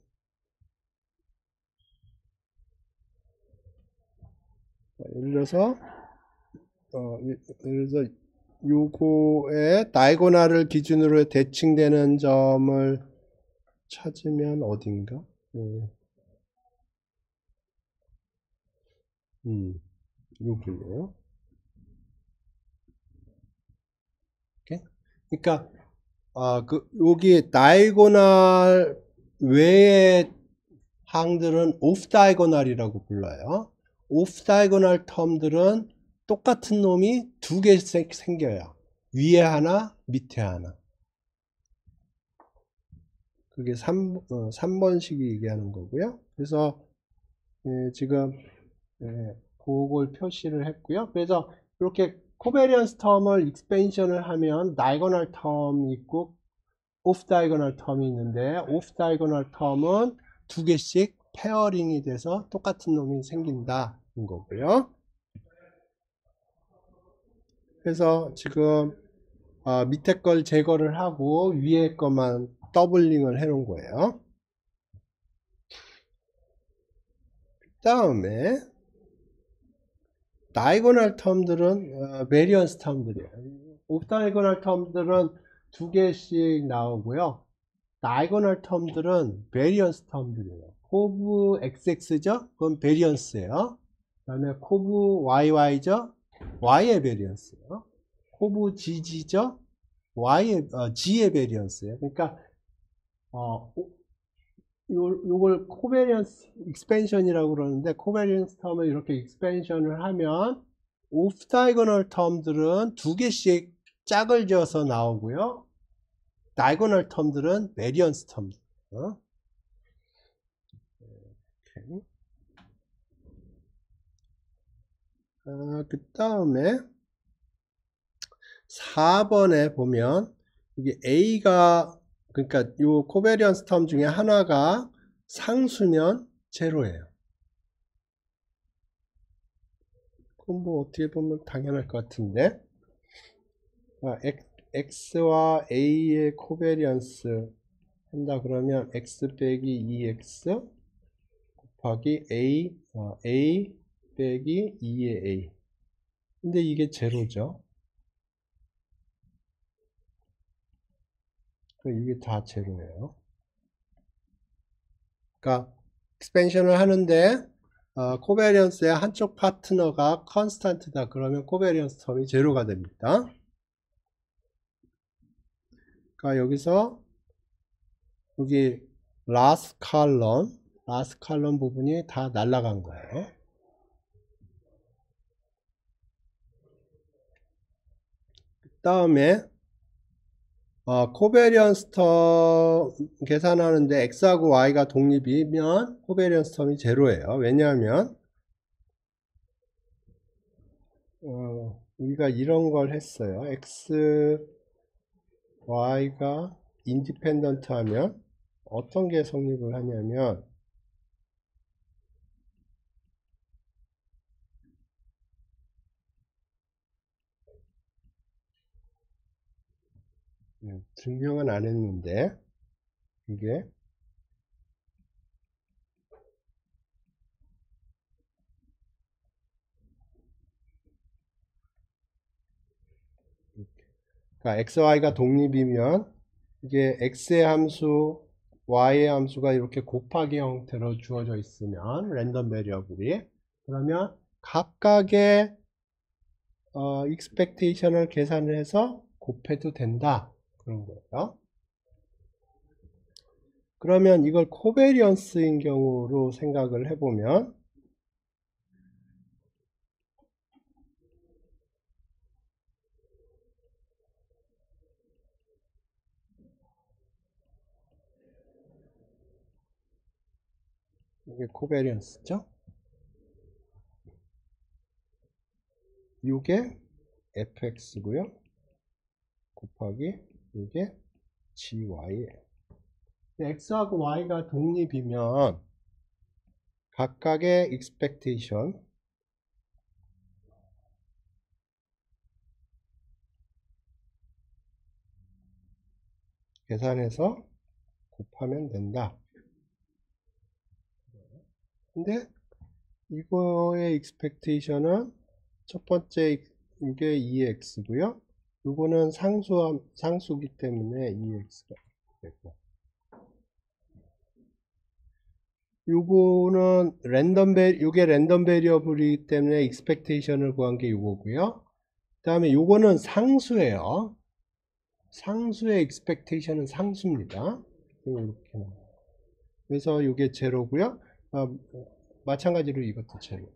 예를 들어서 요거에 다이고널을 기준으로 대칭되는 점을 찾으면 어딘가? 여기네요. 오케이? 그러니까 여기 다이고널 외의 항들은 오프 다이고널이라고 불러요. 오프 다이고널 텀들은 똑같은 놈이 두 개씩 생겨요. 위에 하나, 밑에 하나. 그게 3번식이 얘기하는 거고요. 그래서 지금 그걸 표시를 했고요. 그래서 이렇게 코베리언스 텀을 익스펜션을 하면 다이고널 텀이 있고 오프 다이고널 텀이 있는데, 오프 다이고널 텀은 두 개씩 페어링이 돼서 똑같은 놈이 생긴다는 거고요. 그래서 지금 밑에 걸 제거를 하고 위에 것만 더블링을 해 놓은 거예요. 그 다음에 다이고널 텀들은 베리언스 텀들이에요. 오프 다이고널 텀들은 두 개씩 나오고요. 다이고널 텀들은 베리언스 텀들이에요. 코브 XX죠? 그건 베리언스예요. 그 다음에 코브 YY죠? Y의 베리언스예요. 코브 GG죠? G의 베리언스예요. 그러니까 요걸 코베리언스 익스펜션이라고 그러는데, 코베리언스 텀을 이렇게 익스펜션을 하면 오프 다이고널 텀들은 두 개씩 짝을 지어서 나오고요. 다이고널 텀들은 베리언스 텀. 그 다음에 4번에 보면 이게 A가, 그러니까 요 코베리언스 텀 중에 하나가 상수면 제로예요. 그럼 뭐 어떻게 보면 당연할 것 같은데, X와 A의 코베리언스 한다 그러면 X 빼기 2X 곱하기 A 빼기 2의 A. 근데 이게 제로죠. 이게 다 제로예요. 그러니까 익스펜션을 하는데 코베리언스의 한쪽 파트너가 컨스탄트다 그러면 코베리언스 텀이 제로가 됩니다. 그러니까 여기서 여기 라스트 칼럼 부분이 다 날아간 거예요. 그 다음에 코베리언스 텀 계산하는데 X하고 Y가 독립이면 코베리언스 텀이 제로예요. 왜냐하면 우리가 이런 걸 했어요. X, Y가 인디펜던트 하면 어떤 게 성립을 하냐면, 증명은 안 했는데, 이게 그러니까 XY가 독립이면 이게 X의 함수, Y의 함수가 이렇게 곱하기 형태로 주어져 있으면 랜덤 베리어블이, 그러면 각각의 익스펙테이션을 계산을 해서 곱해도 된다 그런 거예요. 그러면 이걸 코베리언스인 경우로 생각을 해보면, 이게 코베리언스죠. 이게 fx고요. 곱하기 이게 gy예요. x하고 y가 독립이면 각각의 expectation 계산해서 곱하면 된다. 근데 이거의 expectation은 첫 번째 이게 2x고요. 이거는 상수기 때문에 2x가 되고, 요거는 요게 랜덤 베리어블이기 때문에 익스펙테이션을 구한 게 요거고요. 그 다음에 요거는 상수예요. 상수의 expectation은 상수입니다. 이렇게 나와요. 그래서 이게 제로고요. 마찬가지로 이것도 제로.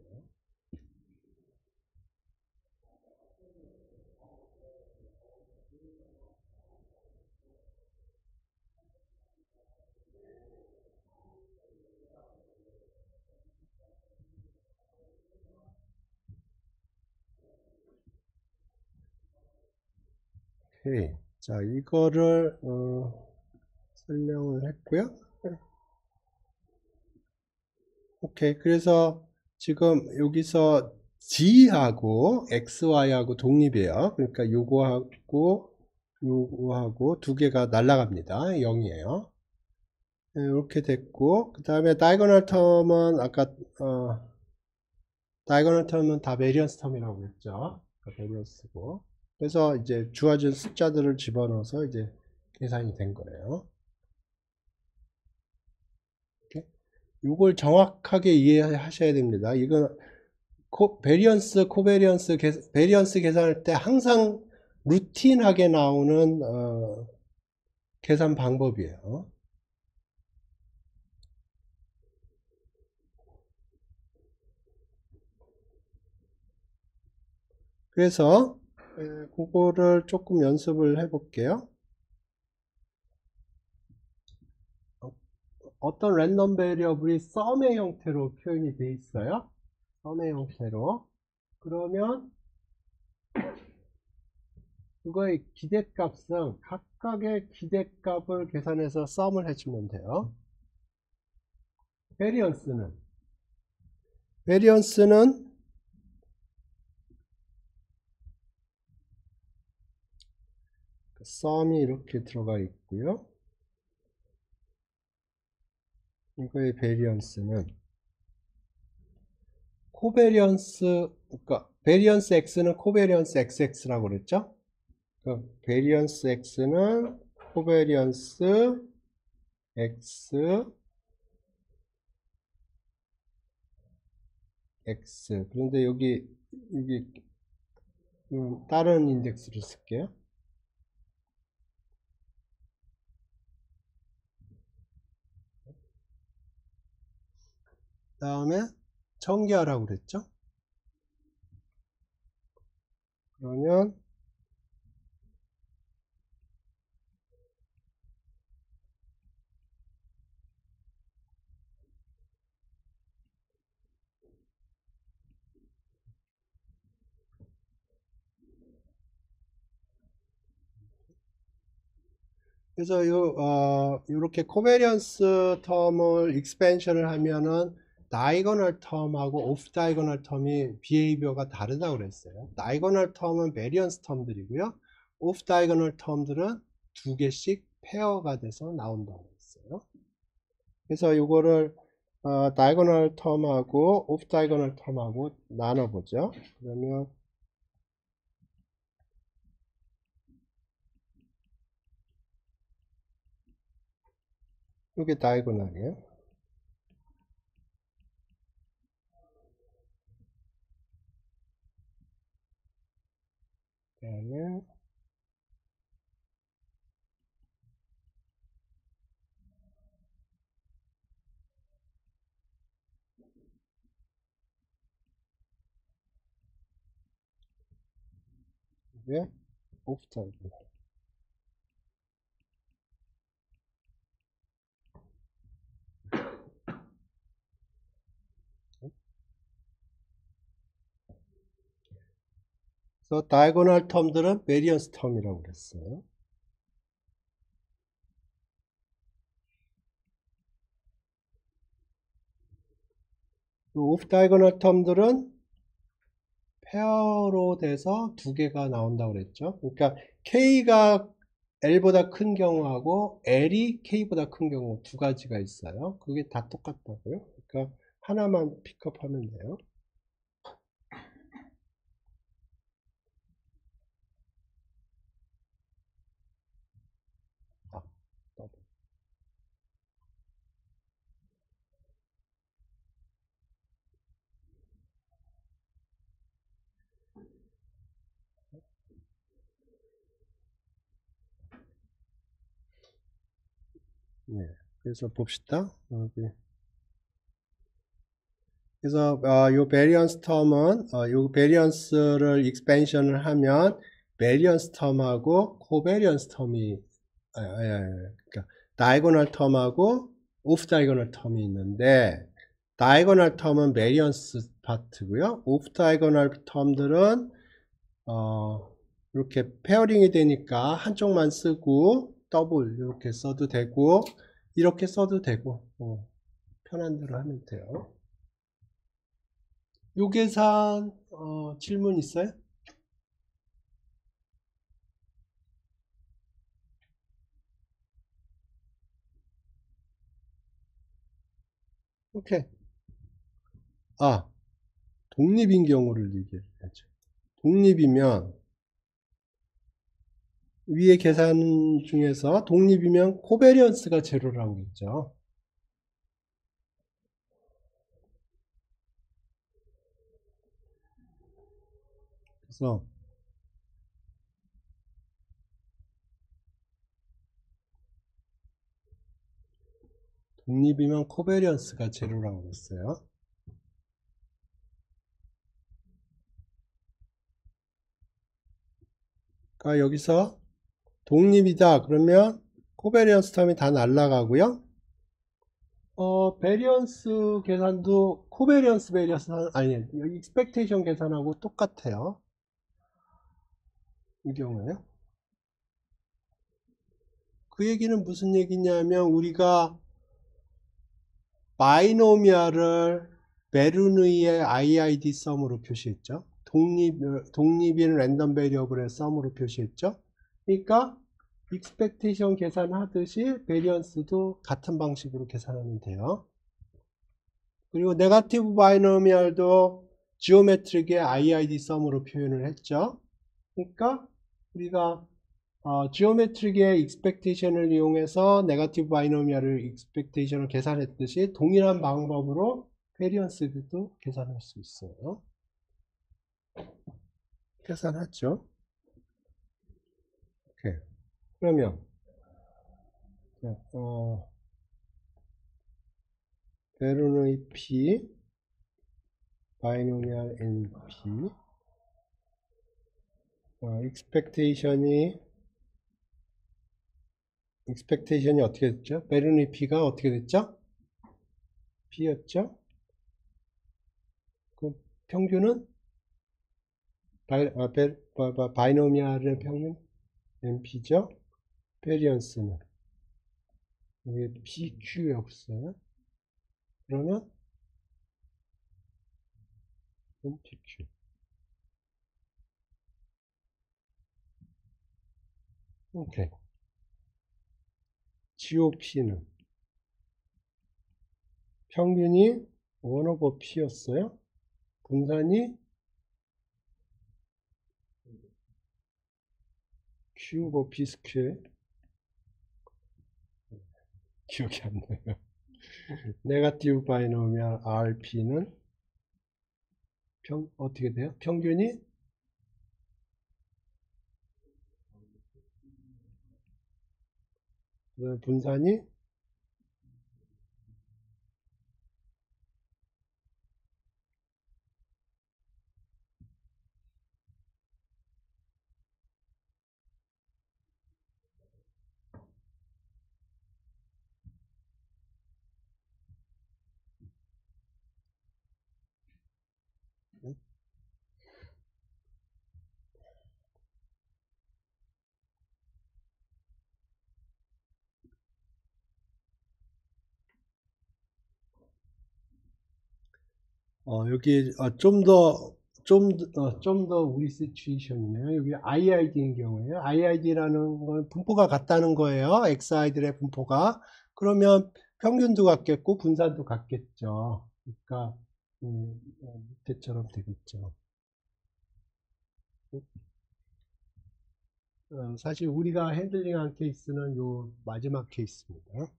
오케이. 자, 이거를 설명을 했고요. 오케이. 그래서 지금 여기서 G하고 XY하고 독립이에요. 그러니까 요거하고 두 개가 날아갑니다. 0이에요. 이렇게 됐고, 그 다음에 다이고널 텀은 아까 다이고널 텀은 다 베리언스 텀이라고 했죠. 베리언스고. 그래서 이제 주어진 숫자들을 집어넣어서 이제 계산이 된 거예요. 이걸 정확하게 이해하셔야 됩니다. 이건 베리언스, 코베리언스, 베리언스 계산할 때 항상 루틴하게 나오는 계산 방법이에요. 그래서 그거를 조금 연습을 해 볼게요. 어떤 랜덤 베리어블이 썸의 형태로 표현이 되어 있어요. 썸의 형태로. 그러면 그거의 기대값은 각각의 기대값을 계산해서 썸을 해주면 돼요. 베리언스는 썸이 이렇게 들어가 있고요. 이거의 베리언스는 코베리언스, 그러니까 베리언스 X는 코베리언스 XX라고 그랬죠? 베리언스 X는 코베리언스 X X. 그런데 여기 다른 인덱스를 쓸게요. 그 다음에 전개하라고 그랬죠? 그러면 그래서 이렇게 코베리언스 텀을 익스펜션을 하면은 다이거널 텀하고 오프 다이거널 텀이 비헤이비어가 다르다고 그랬어요. 다이거널 텀은 베리언스 텀들이고요. 오프 다이거널 텀들은 두 개씩 페어가 돼서 나온다고 했어요. 그래서 이거를 다이거널 텀하고 오프 다이거널 텀하고 나눠보죠. 그러면 이게 다이고널이에요. 그다음에 이게 오프 다이고널. 그래서 다이고널 텀들은 베리언스 텀이라고 그랬어요. 오프 다이고널 텀들은 페어로 돼서 두 개가 나온다고 그랬죠. 그러니까 K가 L보다 큰 경우하고 L이 K보다 큰 경우 두 가지가 있어요. 그게 다 똑같다고요. 그러니까 하나만 픽업하면 돼요. 아, 그래서 봅시다. 그래서 요 베리언스 텀은 요 베리언스를 익스펜션을 하면 베리언스 텀하고 코베리언스 텀이 그러니까 다이고널 텀하고 오프 다이고널 텀이 있는데, 다이고널 텀은 베리언스 파트고요. 오프 다이고널 텀들은 이렇게 페어링이 되니까 한쪽만 쓰고 더블 이렇게 써도 되고 이렇게 써도 되고 편한 대로 하면 돼요. 요 계산 질문 있어요? 오케이. 독립인 경우를 얘기해야죠. 독립이면 위에 계산 중에서 독립이면 코베리언스가 제로라고 했죠. 그래서 독립이면 코베리언스가 제로라고 했어요. 그러니까 여기서 독립이다 그러면 코베리언스 텀이 다 날라가고요. 베리언스 계산도 코베리언스 베리언스 아니 익스펙테이션 계산하고 똑같아요. 이 경우에 그 얘기는 무슨 얘기냐면 우리가 바이노미알을 베르누이의 IID 썸으로 표시했죠. 독립인 랜덤 베리어블의 썸으로 표시했죠. 그러니까 익스펙테이션 계산하듯이 베리언스도 같은 방식으로 계산하면 돼요. 그리고 네거티브 바이노미알도 지오메트릭의 IID 썸으로 표현을 했죠. 그러니까 우리가 지오메트릭의 익스펙테이션을 이용해서 네거티브 바이노미알을 익스펙테이션을 계산했듯이 동일한 방법으로 베리언스도 계산할 수 있어요. 계산하죠. 오케이. 그러면 베르누이 P 바이노미알 NP 익스펙테이션이 어떻게 됐죠? 베르누이 P가 어떻게 됐죠? P였죠? 그 평균은 바이노미알의 평균 NP죠? 베리언스는 여기 PQ에 없어요. 그러면 NPQ. 오케이. GOP는 평균이 1 over P였어요. 분산이 Q over P 스퀘어. 기억이 안 나요. 네거티브 바이노미알 RP는 어떻게 돼요? 평균이 분산이 여기 좀 더 우리 시츄에이션이네요. 여기 IID인 경우에요. IID라는 건 분포가 같다는 거예요. XI들의 분포가. 그러면 평균도 같겠고 분산도 같겠죠. 그러니까 밑에처럼 되겠죠. 사실 우리가 핸들링한 케이스는 요 마지막 케이스입니다.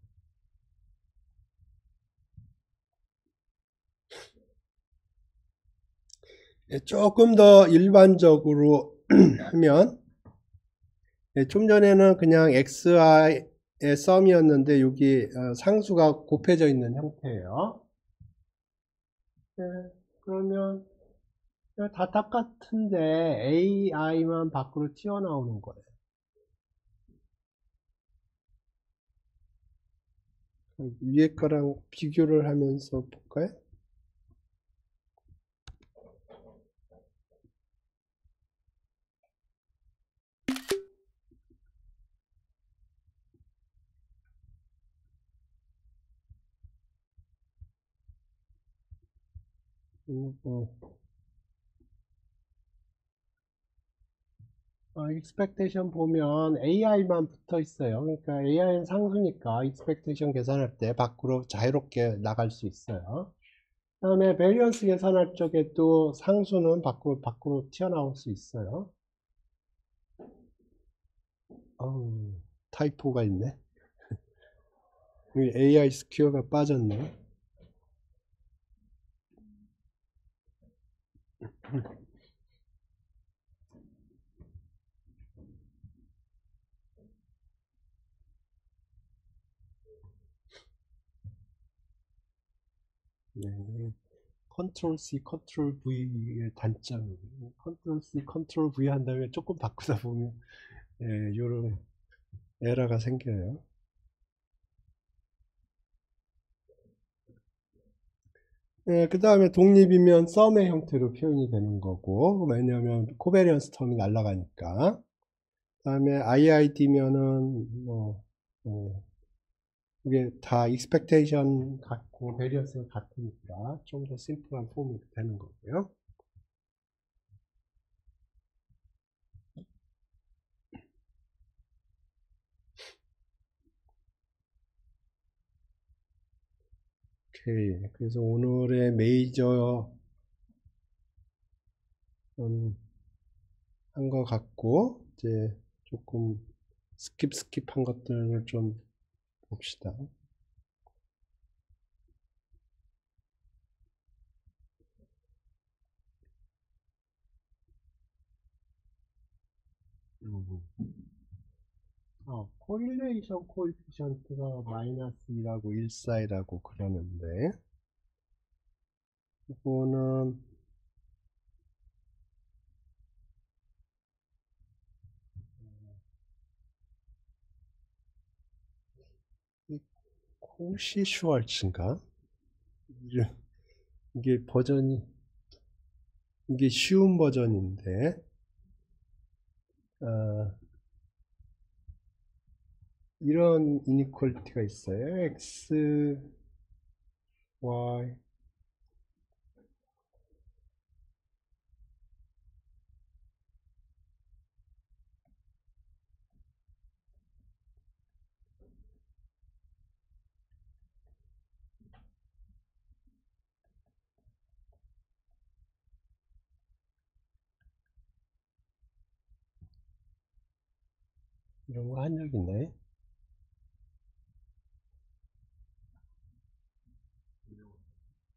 조금 더 일반적으로 하면 좀 전에는 그냥 XI 썸이었는데 여기 상수가 곱해져 있는 형태예요. 네, 그러면 다 똑같은데 AI만 밖으로 튀어나오는 거예요. 위에 거랑 비교를 하면서 볼까요? expectation 보면 AI만 붙어 있어요. 그러니까 AI는 상수니까 expectation 계산할 때 밖으로 자유롭게 나갈 수 있어요. 그 다음에 variance 계산할 적에 또 상수는 밖으로 튀어나올 수 있어요. 타이포가 있네. AI 스퀘어가 빠졌네. 네. 컨트롤 C, 컨트롤 V의 단점이 컨트롤 C, 컨트롤 V 한 다음에 조금 바꾸다 보면 이런 에러가 생겨요. 그 다음에 독립이면 썸의 형태로 표현이 되는 거고, 왜냐하면 코베리언스 텀이 날아가니까. 그 다음에 IID면은 이게 다 expectation 같고 베리언스가 같으니까 좀 더 심플한 폼이 되는 거고요. 오케이. 그래서 오늘의 메이저 한 거 같고, 이제 조금 스킵한 것들을 좀 봅시다. 코릴레이션 코에피션트가 마이너스 2라고 1사이라고 그러는데, 이거는 코시 슈왈츠인가? 이게 버전이 이게 쉬운 버전인데 이런 이니퀄리티가 있어요. x, y 이런 거 한 적 있나요?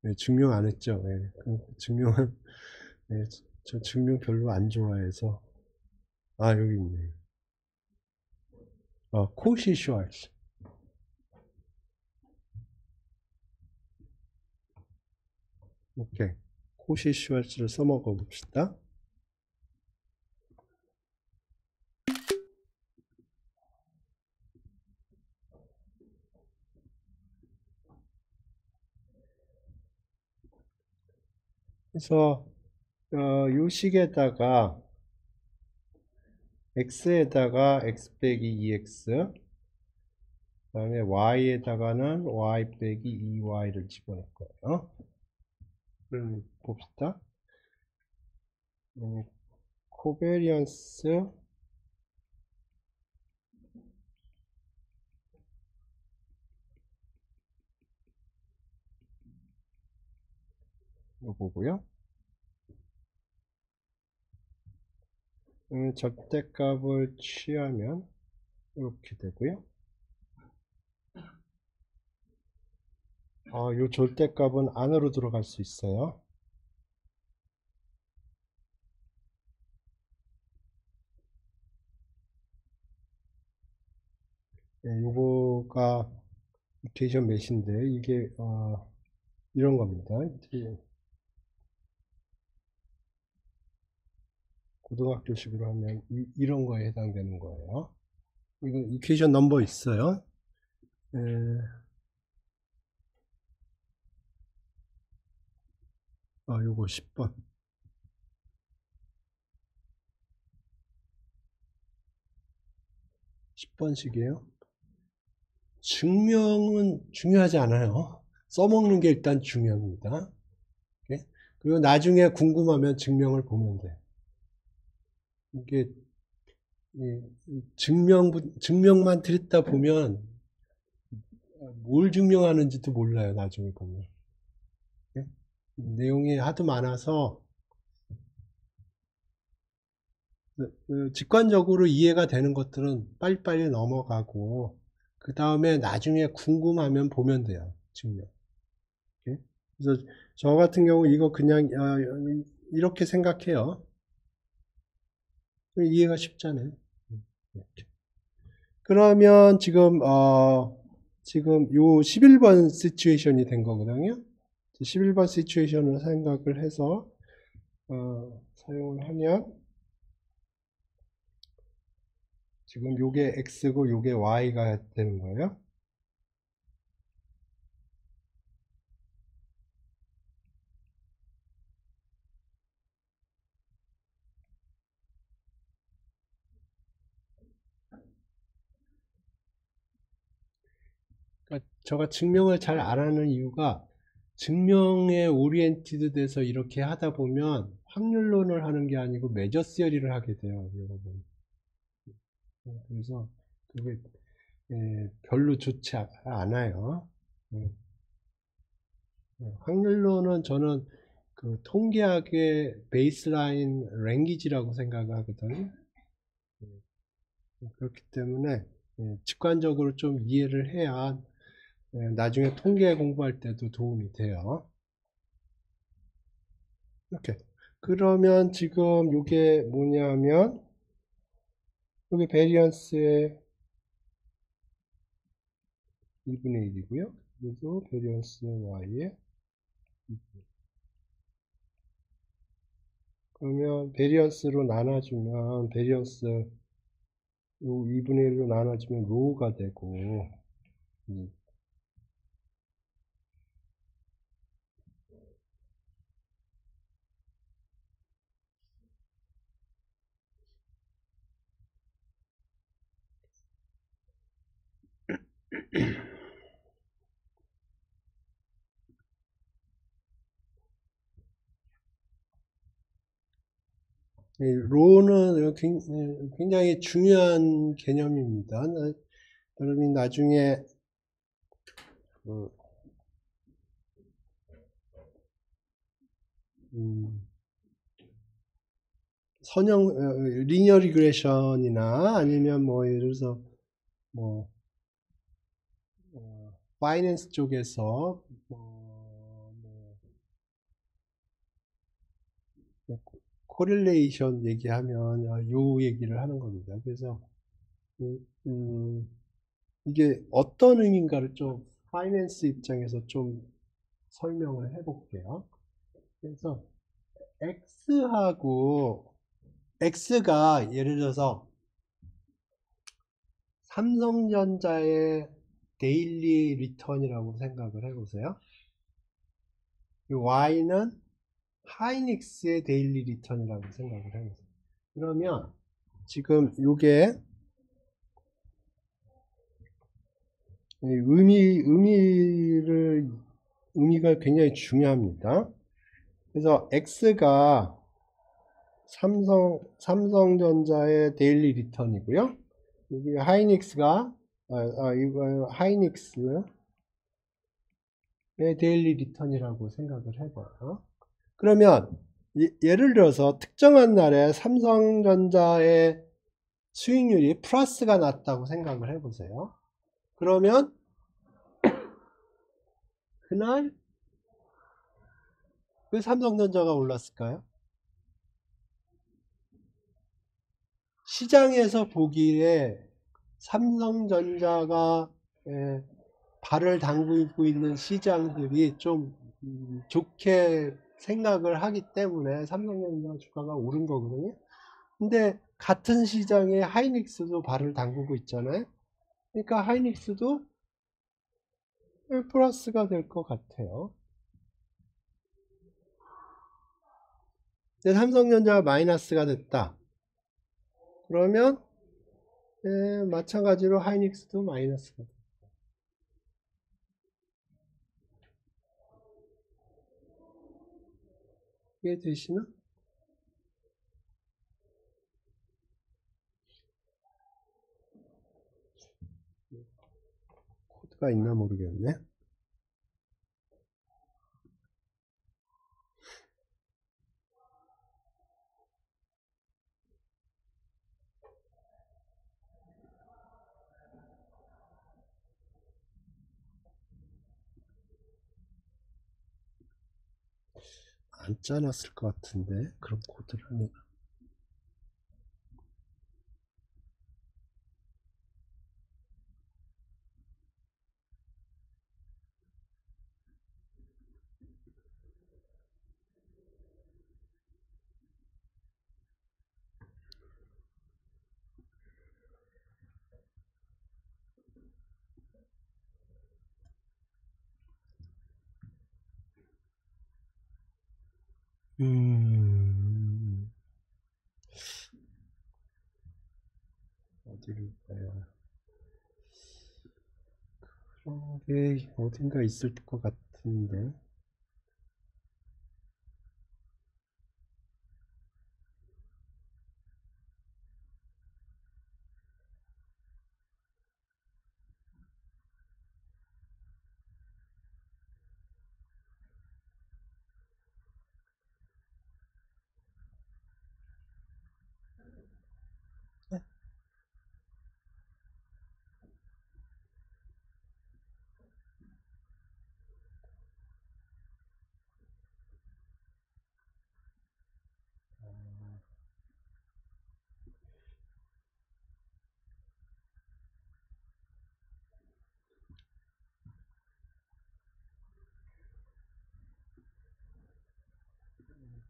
네, 증명 안 했죠. 네, 증명은 네, 저 증명 별로 안 좋아해서 여기 있네. 코시 슈왈츠. 오케이. 코시 슈왈츠를 써먹어 봅시다. 그래서 요 식에다가 x에다가 x 빼기 2x 그 다음에 y에다가는 y 빼기 2y를 집어넣을 거예요. 그럼 봅시다. 코베리언스 이거 보고요. 절대값을 취하면 이렇게 되고요. 요 절대값은 안으로 들어갈 수 있어요. 요거 이케이션 몇인데 이게 이런 겁니다. 고등학교식으로 하면 이런 거에 해당되는 거예요. 이거 이퀘이션 넘버 있어요. 요거 10번. 10번씩이에요. 증명은 중요하지 않아요. 써먹는 게 일단 중요합니다. 그리고 나중에 궁금하면 증명을 보면 돼. 이게 증명만 듣다 보면 뭘 증명하는지도 몰라요. 나중에 보면. 내용이 하도 많아서 직관적으로 이해가 되는 것들은 빨리빨리 넘어가고 그 다음에 나중에 궁금하면 보면 돼요. 증명. 그래서 저 같은 경우 이거 그냥 이렇게 생각해요. 이해가 쉽잖아요. 그러면 지금 지금 요 11번 시츄에이션이 된 거거든요. 11번 시츄에이션을 생각을 해서 사용을 하면 지금 요게 x고 요게 y가 되는 거예요. 그러니까 제가 증명을 잘 안 하는 이유가 증명에 오리엔티드 돼서 이렇게 하다 보면 확률론을 하는 게 아니고 매저 시어리를 하게 돼요, 여러분. 그래서 그게 별로 좋지 않아요. 확률론은 저는 그 통계학의 베이스라인 랭귀지라고 생각하거든요. 그렇기 때문에 직관적으로 좀 이해를 해야 나중에 통계 공부할 때도 도움이 돼요. 이렇게. 그러면 지금 이게 뭐냐면 여기 베리언스의 2분의 1이고요. 그리고 베리언스 y의 2분의 1. 그러면 베리언스로 나눠주면 베리언스 요 2분의 1로 나눠주면 로우가 되고 로우는 굉장히 중요한 개념입니다. 여러분이 나중에 리니어 리그레션이나 아니면 뭐 예를 들어서 뭐 파이낸스 쪽에서 코릴레이션 얘기하면 요 얘기를 하는 겁니다. 그래서 이게 어떤 의미인가를 좀 파이낸스 입장에서 좀 설명을 해볼게요. 그래서 X가 예를 들어서 삼성전자의 데일리 리턴이라고 생각을 해보세요. Y는 하이닉스의 데일리 리턴이라고 생각을 해보세요. 그러면 지금 이게 의미가 굉장히 중요합니다. 그래서 X가 삼성전자의 데일리 리턴이고요. 여기 하이닉스가 이거 하이닉스의 데일리 리턴이라고 생각을 해봐요. 그러면 예를 들어서 특정한 날에 삼성전자의 수익률이 플러스가 났다고 생각을 해보세요. 그러면 그날 왜 삼성전자가 올랐을까요? 시장에서 보기에 삼성전자가 발을 담그고 있는 시장들이 좀 좋게 생각을 하기 때문에 삼성전자 주가가 오른 거거든요. 근데 같은 시장에 하이닉스도 발을 담그고 있잖아요. 그러니까 하이닉스도 플러스가 될 것 같아요. 근데 삼성전자가 마이너스가 됐다. 그러면 마찬가지로 하이닉스도 마이너스가 된다. 이해되시나? 코드가 있나 모르겠네. 안 짜놨을 것 같은데 그런 코드를. 어디를 봐야. 그런 게 어딘가 있을 것 같은데.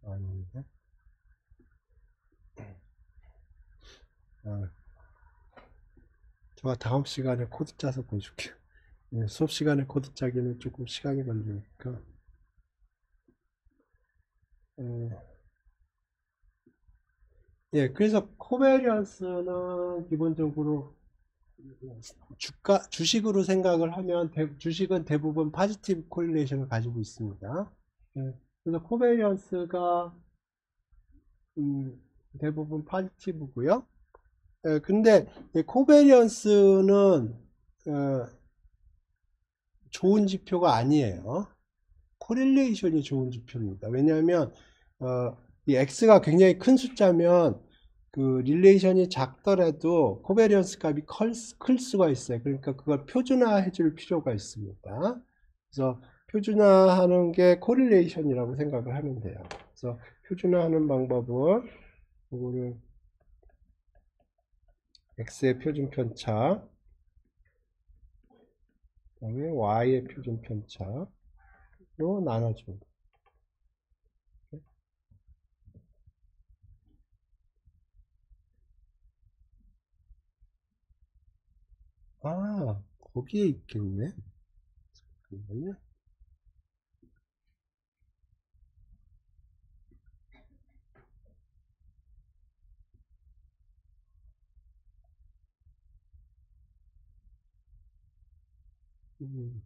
아닌데. 제가 다음 시간에 코드 짜서 보여줄게요. 수업 시간에 코드 짜기는 조금 시간이 걸리니까. 그래서 코베리언스는 기본적으로 주식으로 생각을 하면 주식은 대부분 파지티브 코릴레이션을 가지고 있습니다. 그래서 코베리언스가 대부분 파지티브고요. 근데 코베리언스는 좋은 지표가 아니에요. 코릴레이션이 좋은 지표입니다. 왜냐하면 이 x가 굉장히 큰 숫자면 그 릴레이션이 작더라도 코베리언스 값이 클 수가 있어요. 그러니까 그걸 표준화해 줄 필요가 있습니다. 그래서 표준화하는 게 코릴레이션이라고 생각을 하면 돼요. 그래서 표준화하는 방법은 이거를 x의 표준 편차, 그다음에 y의 표준 편차로 나눠줍니다. 아, 거기에 있겠네. 잠깐만요. 음.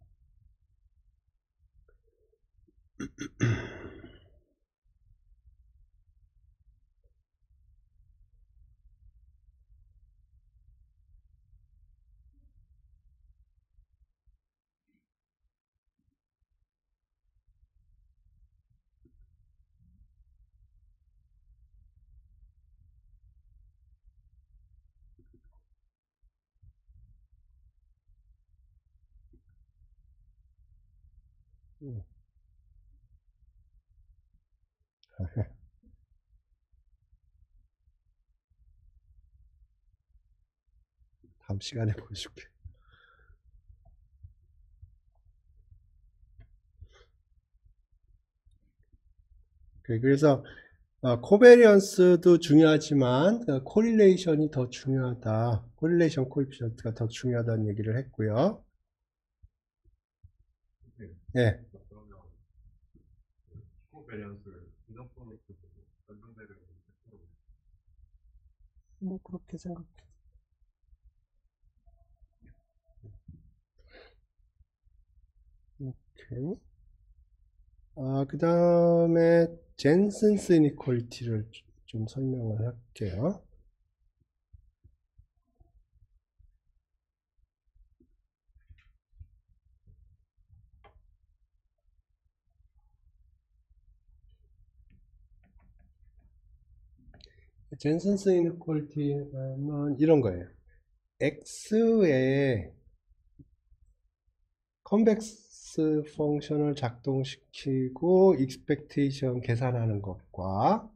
다음 시간에 보여줄게. 그래서 코베리언스도 중요하지만 코릴레이션이 더 중요하다. 코릴레이션 코에피션트가 더 중요하다는 얘기를 했고요. 예. 뭐 그렇게 생각해. 오케이. 그 다음에 젠슨스 이니퀄리티를 좀 설명을 할게요. 젠슨스 이니퀄리티는 이런 거예요. X의 컨벡스 펑션을 작동시키고 익스펙테이션 계산하는 것과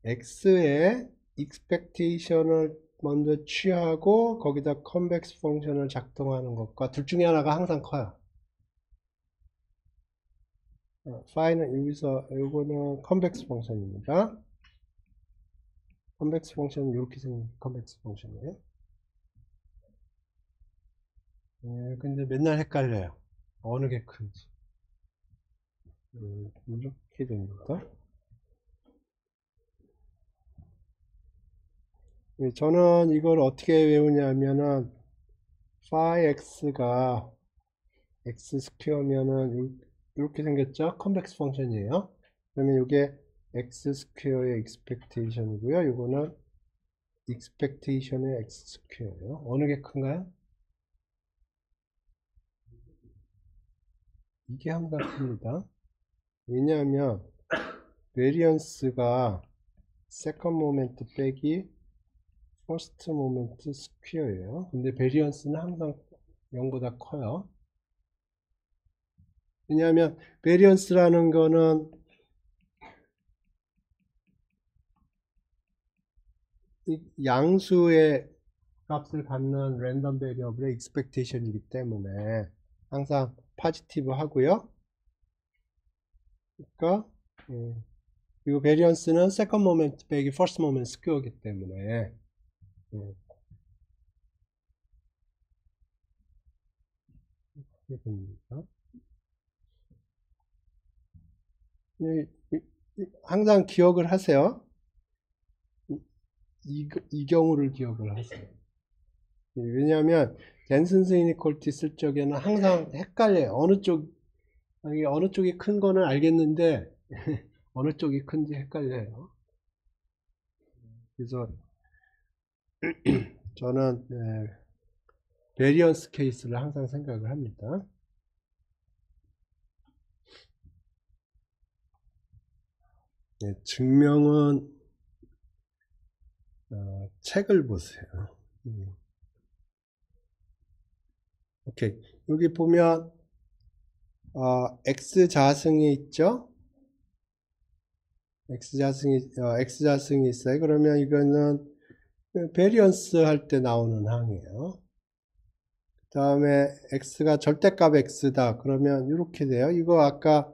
X의 익스펙테이션을 먼저 취하고 거기다 컨벡스 펑션을 작동하는 것과 둘 중에 하나가 항상 커요. 파이는 여기서 이거는 컨벡스 펑션입니다. 컨벡스 펑션은 이렇게 생긴 컨벡스 펑션이에요. 근데 맨날 헷갈려요. 어느 게 큰지. 이렇게 됩니다. 저는 이걸 어떻게 외우냐면은 phi x가 x 스퀘어면은 이렇게 생겼죠? 컨벡스 펑션이에요. 그러면 이게 x 스퀘어의 expectation이고요. 이거는 expectation의 x 스퀘어예요. 어느 게 큰가요? 이게 항상 큽니다. 왜냐하면 베리언스가 세컨드 모멘트 빼기 퍼스트 모멘트 스퀘어예요. 근데 베리언스는 항상 0보다 커요. 왜냐하면 베리언스라는 거는 양수의 값을 갖는 랜덤 베리어블의 익스펙테이션이기 때문에 항상 포지티브 하고요. 그러니까 이거 베리언스는 세컨드 모멘트 빼기 퍼스트 모멘트 스퀘어이기 때문에 이렇게 됩니다. 항상 기억을 하세요. 이 경우를 기억을 하세요. 왜냐하면 젠슨스 이니퀄리티 쓸 적에는 항상 헷갈려요. 어느 쪽이 큰 거는 알겠는데 어느 쪽이 큰지 헷갈려요. 그래서 저는 베리언스 케이스를 항상 생각을 합니다. 증명은 책을 보세요. 오케이. 여기 보면 x 자승이 있죠? x 자승이 있어요. 그러면 이거는 베리언스 할 때 나오는 항이에요. 그 다음에 x가 절대값 x다. 그러면 이렇게 돼요. 이거 아까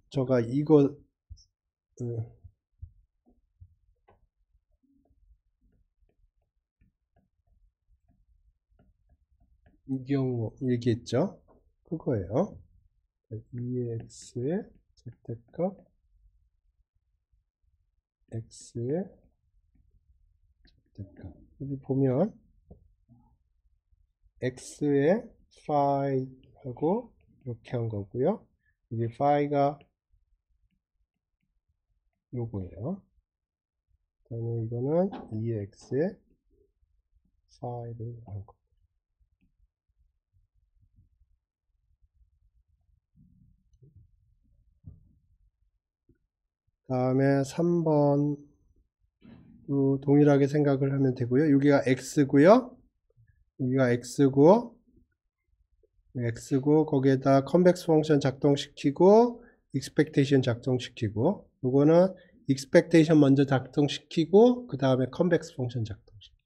저가 이거 이 경우 얘기했죠? 그거예요. 2x의 절대값 x의 절대값. 여기 보면 x의 phi하고 이렇게 한 거고요. 이게 phi가 요거예요. 그 다음에 이거는 2x의 phi를 한 거. 다음에 3번 동일하게 생각을 하면 되고요. 여기가 x고요. 여기가 x고 거기에다 컨벡스 펑션 작동시키고 익스펙테이션 작동시키고 요거는 익스펙테이션 먼저 작동시키고 그 다음에 컨벡스 펑션 작동시키고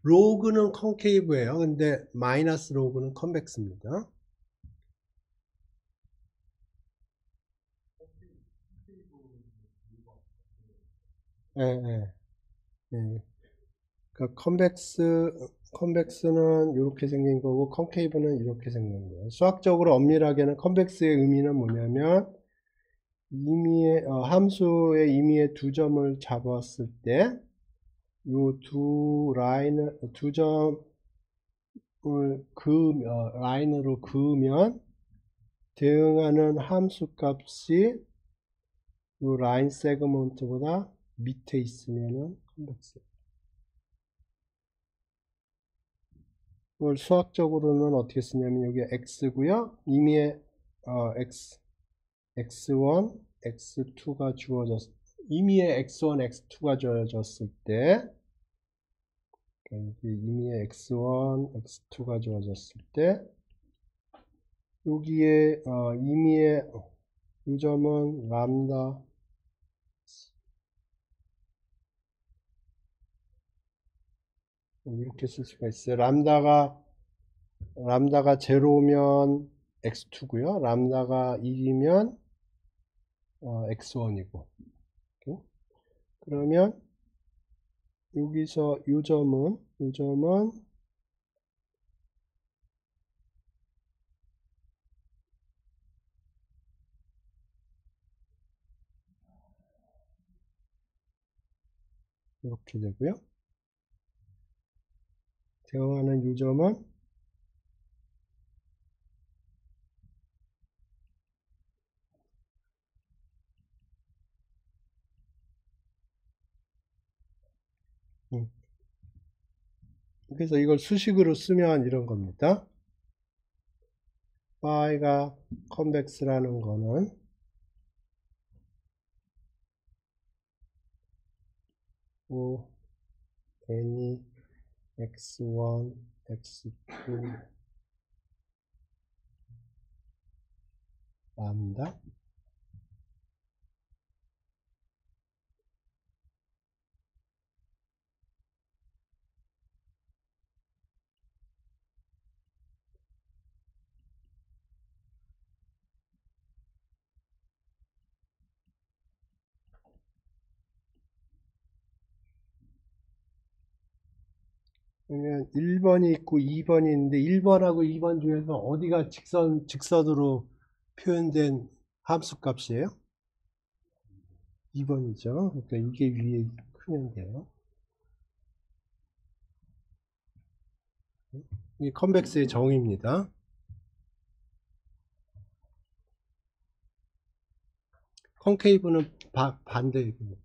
로그는 컨케이브예요. 근데 마이너스 로그는 컨벡스입니다. 예, 예, 예. 그러니까 컨벡스는 이렇게 생긴 거고 컨케이브는 이렇게 생긴 거예요. 수학적으로 엄밀하게는 컨벡스의 의미는 뭐냐면 임의의 함수의 임의의 두 점을 잡았을 때 요 두 점을 라인으로 그으면 대응하는 함수 값이 요 라인 세그먼트보다 밑에 있으면은 컨벡스. 이걸 수학적으로는 어떻게 쓰냐면 여기 x고요. 임의의 x1, x2가 임의의 x1, x2가 주어졌을 때 임의의 x1, x2가 주어졌을 때 여기에 임의의 이 점은 람다 이렇게 쓸 수가 있어요. 람다가 제로면 x2고요. 람다가 1이면 x1이고. 그러면 여기서 이 점은 이렇게 되고요. 대응하는 이 점은 그래서 이걸 수식으로 쓰면 이런 겁니다. 파이가 컨벡스라는 거는 O n이 x1, x2 람다 그러면 1번이 있고 2번이 있는데 1번하고 2번 중에서 어디가 직선으로 표현된 함수 값이에요? 2번이죠. 그러니까 이게 위에 크면 돼요. 이게 컨벡스의 정의입니다. 컨케이브는 반대입니다.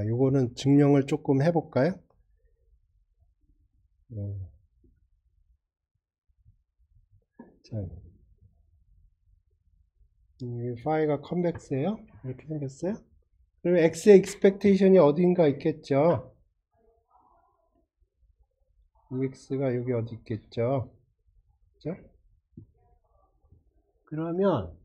요거는 증명을 조금 해볼까요? 자, 이 파이가 컨벡스예요. 이렇게 생겼어요. 그러면 x의 expectation이 어딘가 있겠죠. ex가 여기 어디 있겠죠. 그죠? 그러면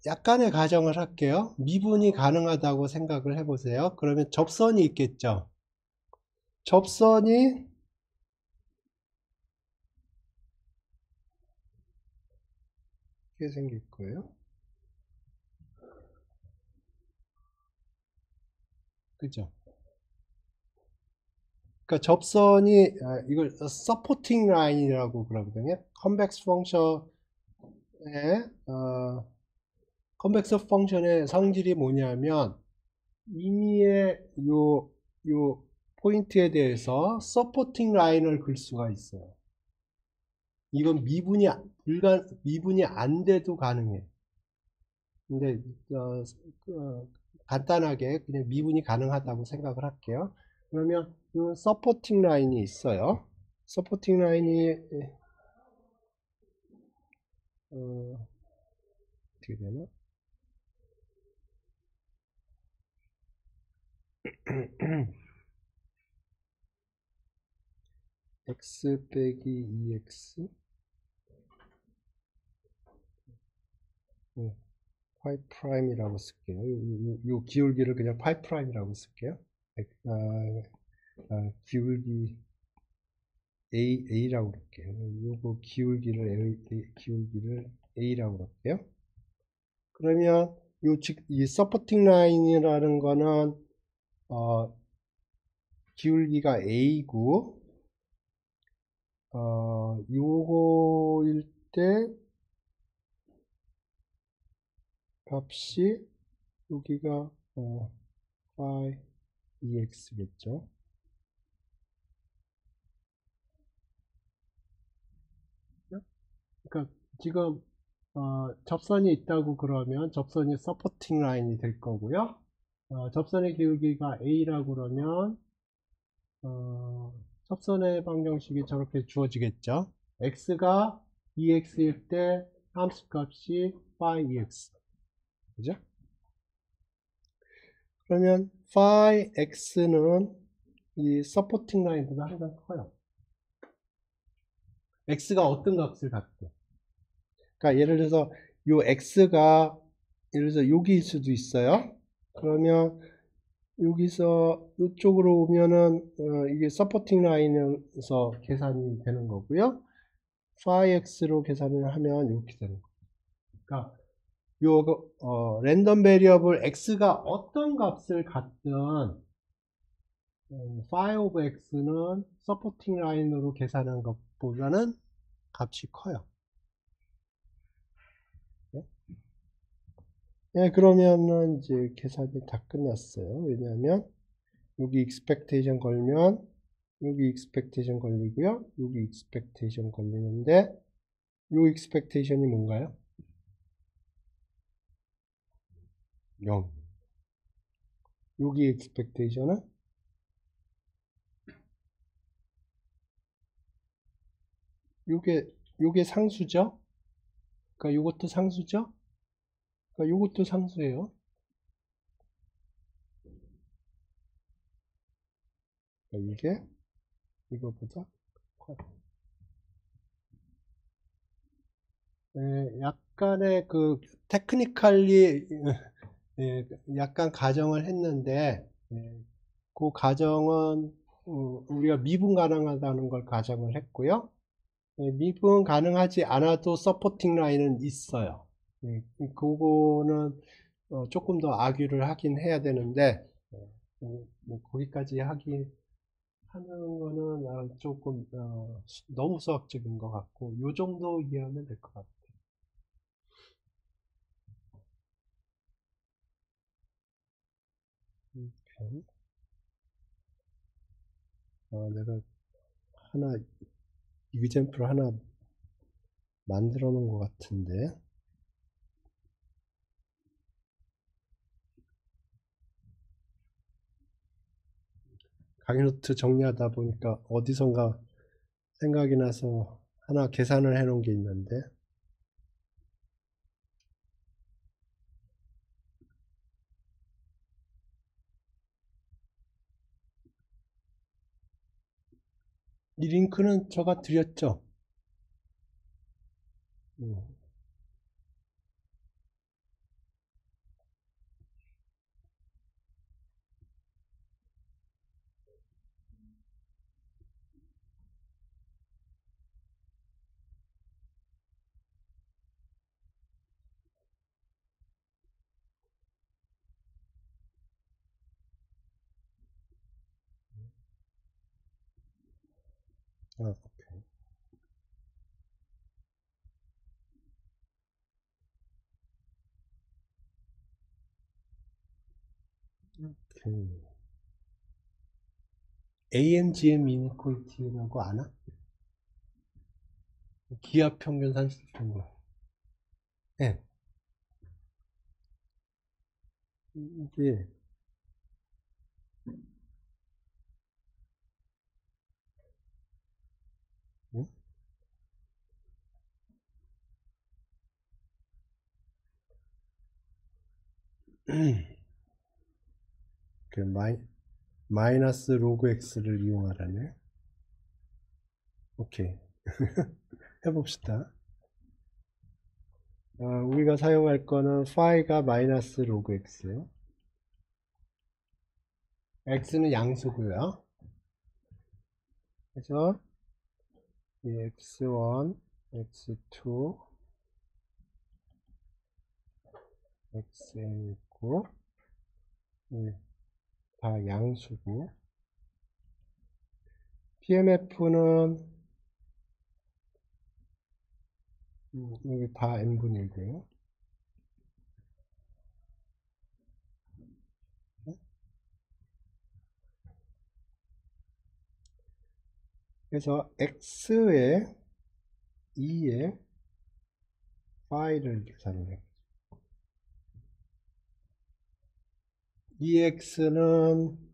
약간의 가정을 할게요. 미분이 가능하다고 생각을 해보세요. 그러면 접선이 있겠죠. 접선이 이렇게 생길 거예요. 그죠? 그러니까 접선이 이걸 서포팅 라인이라고 그러거든요. 컨벡스 펑션의 성질이 뭐냐면 임의의 요 포인트에 대해서 서포팅 라인을 글 수가 있어요. 이건 미분이 안 돼도 가능해. 근데 간단하게 그냥 미분이 가능하다고 생각을 할게요. 그러면 이 서포팅 라인이 있어요. 서포팅 라인이 어떻게 되나? x 빼기 2x 파이 프라임이라고 쓸게요. 요 기울기를 그냥 파이 프라임이라고 쓸게요. 기울기 A라고 그럴게요. 요거 기울기를 A라고 그럴게요. 그러면 이 서포팅 라인이라는 거는 기울기가 A고 요거일 때 값이 여기가 phi ex겠죠. 그러니까 지금 접선이 있다고 그러면 접선이 서포팅 라인이 될 거고요. 접선의 기울기가 A라고 그러면 접선의 방정식이 저렇게 주어지겠죠. x가 2x일 때 함수값이 phi ex. 그죠? 그러면 phi x는 이 서포팅 라인보다 항상 커요. x가 어떤 값을 갖고. 그러니까 예를 들어서 요 x가 예를 들어서 여기일 수도 있어요. 그러면 여기서 이쪽으로 오면은 이게 서포팅 라인에서 계산이 되는 거고요. phi x로 계산을 하면 이렇게 되는 거예요. 그러니까 요 랜덤 베리어블 x가 어떤 값을 갖든 phi of x는 서포팅 라인으로 계산한 것보다는 값이 커요. 네, 그러면은 이제 계산이 다 끝났어요. 왜냐하면 여기 expectation 걸면 여기 expectation 걸리고요. 여기 expectation 걸리는데 요 expectation이 뭔가요? 0. 여기 expectation은 요게 상수죠. 그러니까 요것도 상수죠. 그러니까 요것도 상수예요. 그러니까 이게 이거보다 커요. 약간의 그 테크니컬리 약간 가정을 했는데 그 가정은 우리가 미분 가능하다는 걸 가정을 했고요. 미분 가능하지 않아도 서포팅 라인은 있어요. 그거는 조금 더 악유를 하긴 해야 되는데 뭐 거기까지 하는 거는 조금 너무 수학적인 것 같고 요 정도 이해하면 될 것 같아요. 내가 하나 example 하나 만들어 놓은 것 같은데 강의 노트 정리하다 보니까 어디선가 생각이 나서 하나 계산을 해 놓은 게 있는데 이 링크는 제가 드렸죠. 오케이. AMGM 이니퀄리티라고 아나? 기하 평균 산출평균. 네. 이게 그 마이너스 로그 x를 이용하라네. 오케이. 해봅시다. 우리가 사용할 거는 phi가 마이너스 로그 x. x는 양수고요. 그래서 이 x1, x2, xn 있고 다 양수고, PMF는 여기 다 n분의 1이에요. 그래서 x에 2에 phi를 계산해요. 2x는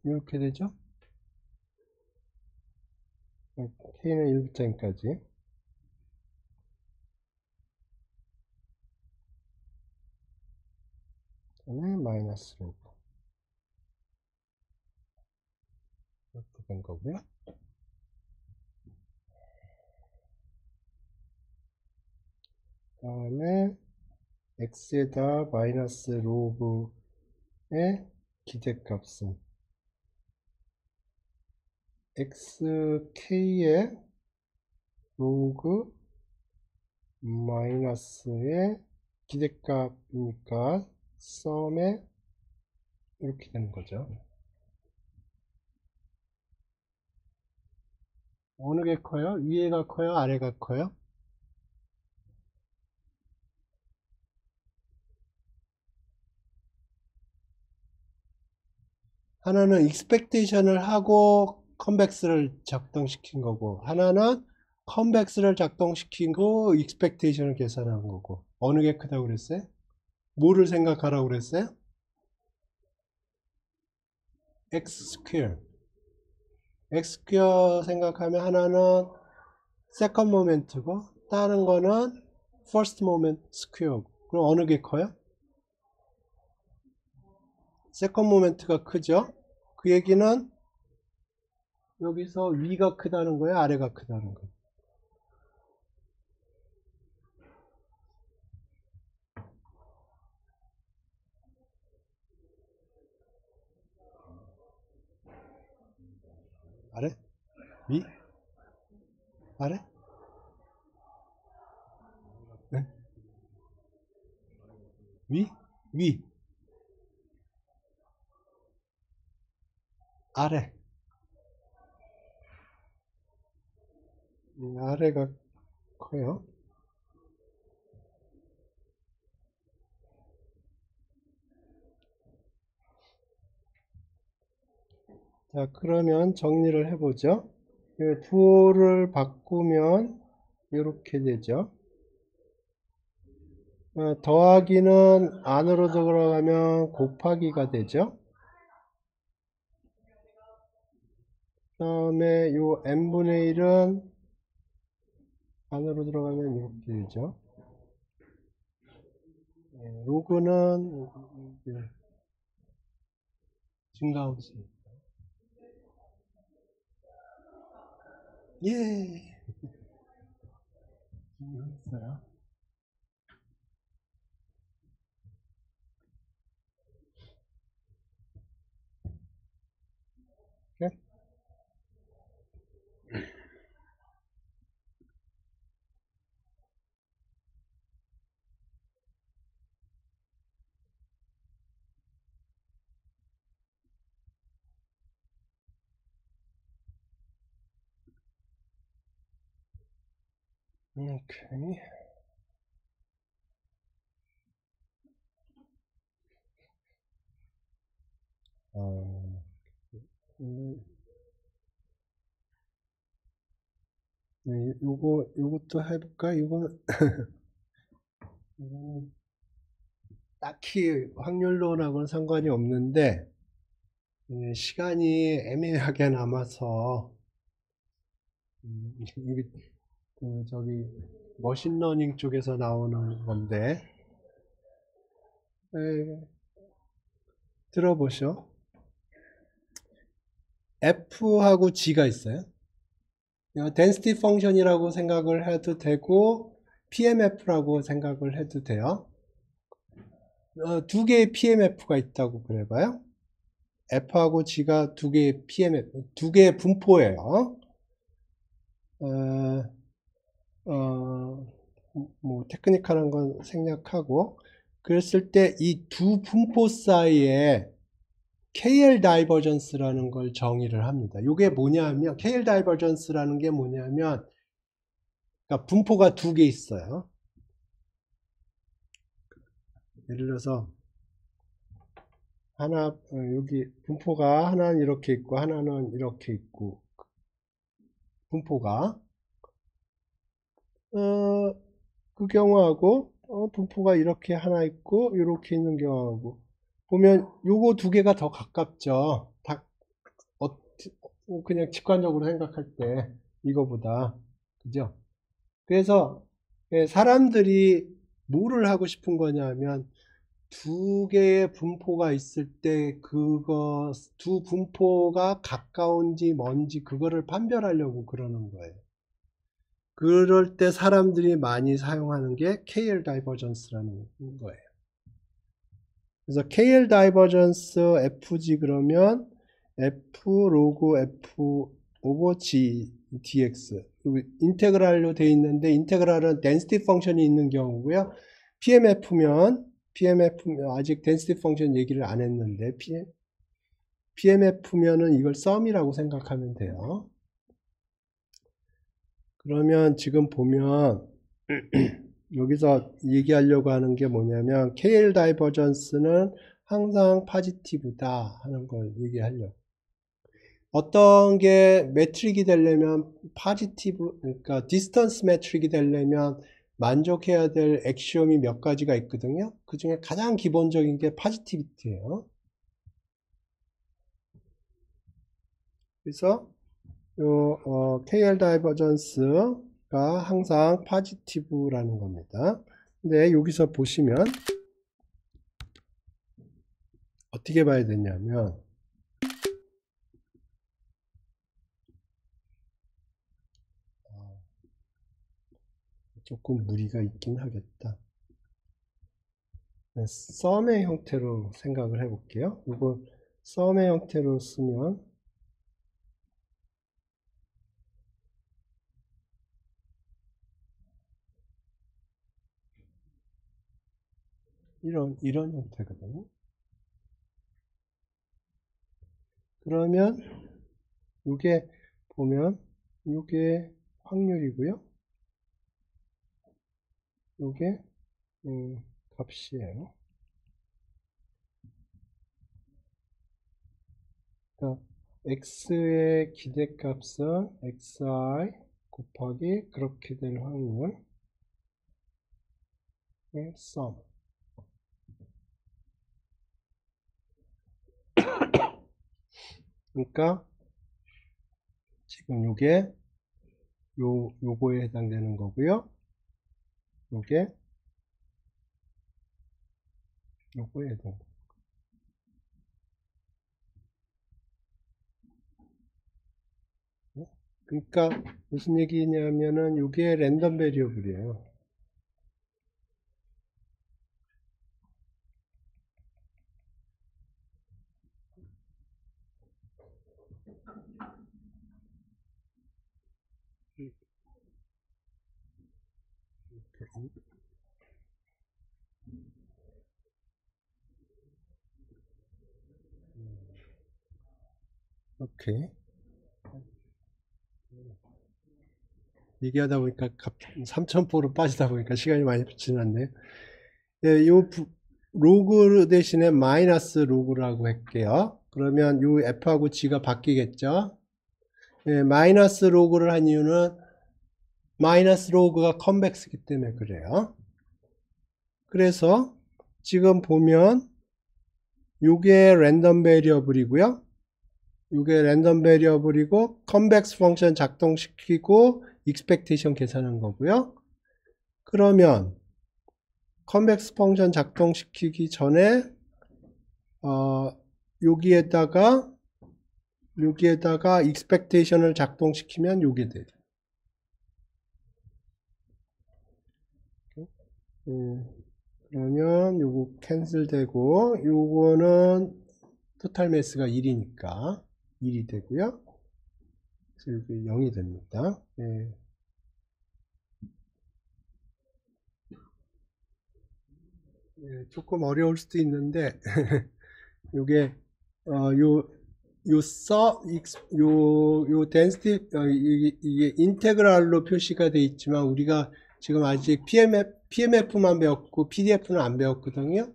이렇게 되죠. k는 1부터까지. 그다음에 마이너스 로그 이렇게 된 거고요. 다음에 x에다 마이너스 로그의 기대값은 xk의 로그 마이너스의 기대값이니까 썸에 이렇게 되는 거죠. 어느 게 커요? 위에가 커요? 아래가 커요? 하나는 익스펙테이션을 하고 컨벡스를 작동시킨 거고, 하나는 컨벡스를 작동시키고 익스펙테이션을 계산한 거고. 어느 게 크다고 그랬어요? 뭐를 생각하라고 그랬어요? x 스퀘어. x 스퀘어 생각하면 하나는 세컨드 모멘트고 다른 거는 퍼스트 모멘트 스퀘어고. 그럼 어느 게 커요? 세컨드 모멘트가 크죠? 그 얘기는 여기서 위가 크다는 거예요? 아래가 크다는 거예요? 아래? 위? 아래? 네? 위? 위? 아래? 아래가 커요. 자, 그러면 정리를 해보죠. 부호를 바꾸면 이렇게 되죠. 더하기는 안으로 들어가면 곱하기가 되죠. 그 다음에 요 n분의 1은 안으로 들어가면 이렇게 되죠. 로그는 증가하고 있습니다. 예. 있어요. 오케이? 오케이. 네, 요것도 해볼까? 이거는 딱히 확률론하고는 상관이 없는데, 시간이 애매하게 남아서 이게 저기 머신러닝 쪽에서 나오는 건데 들어보셔. F하고 G가 있어요. density function이라고 생각을 해도 되고 PMF라고 생각을 해도 돼요. 두 개의 PMF가 있다고 그래봐요. F하고 G가 두 개의 PMF, 두 개의 분포예요. 뭐 테크니컬한 건 생략하고, 그랬을 때 이 두 분포 사이에 KL 다이버전스라는 걸 정의를 합니다. 이게 뭐냐면 KL 다이버전스라는 게 뭐냐면, 그러니까 분포가 두 개 있어요. 예를 들어서 하나 여기 분포가 하나는 이렇게 있고 하나는 이렇게 있고, 분포가 그 경우하고 분포가 이렇게 하나 있고 이렇게 있는 경우하고 보면 요거 두 개가 더 가깝죠. 그냥 직관적으로 생각할 때 이거보다, 그죠? 그래서 사람들이 뭐를 하고 싶은 거냐면 두 개의 분포가 있을 때 그거 두 분포가 가까운지 먼지 그거를 판별하려고 그러는 거예요. 그럴 때 사람들이 많이 사용하는 게 KL 다이버전스라는 거예요. 그래서 KL 다이버전스 FG 그러면 F 로그 F 오버 G dx 인테그랄로 되어 있는데, 인테그랄은 density 펑션이 있는 경우고요. PMF면 아직 density 펑션 얘기를 안 했는데 PMF면은 이걸 썸이라고 생각하면 돼요. 그러면 지금 보면 여기서 얘기하려고 하는 게 뭐냐면 KL 다이버전스는 항상 파지티브다 하는 걸 얘기하려고. 어떤 게 매트릭이 되려면 파지티브, 그러니까 디스턴스 매트릭이 되려면 만족해야 될 액시옴이 몇 가지가 있거든요. 그 중에 가장 기본적인 게 파지티비티예요. 그래서 KL 다이버전스가 항상 파지티브라는 겁니다. 근데 여기서 보시면 어떻게 봐야 되냐면 조금 무리가 있긴 하겠다. 썸의 형태로 생각을 해볼게요. 이거 썸의 형태로 쓰면 이런 형태거든요. 그러면 이게 보면 이게 확률이고요. 이게 값이에요. 그러니까 x의 기대값은 xi 곱하기 그렇게 될 확률의 썸. 그러니까 지금 요게 요거에 해당되는 거고요. 요게 요거에 해당되는 거예요. 그러니까 무슨 얘기냐면은 요게 랜덤 베리어블이에요. 오케이. 얘기하다 보니까 3,000%로 빠지다 보니까 시간이 많이 지났네요. 네, 요 로그 대신에 마이너스 로그라고 할게요. 그러면 요 F하고 G가 바뀌겠죠. 네, 마이너스 로그를 한 이유는 마이너스 로그가 컨벡스기 때문에 그래요. 그래서 지금 보면 요게 랜덤 베리어블이고요. 이게 랜덤 베리어블이고 컨벡스 펑션 작동시키고 익스펙테이션 계산한 거고요. 그러면 컨벡스 펑션 작동시키기 전에 여기에다가 익스펙테이션을 작동시키면 요게 돼요. 그러면 요거 캔슬 되고 요거는 토탈 매스가 1이니까 1이 되고요. 그래서 여기 0이 됩니다. 네. 네, 조금 어려울 수도 있는데 요게 요 density 이게 인테그랄로 표시가 돼 있지만 우리가 지금 아직 PMF만 배웠고 PDF는 안 배웠거든요.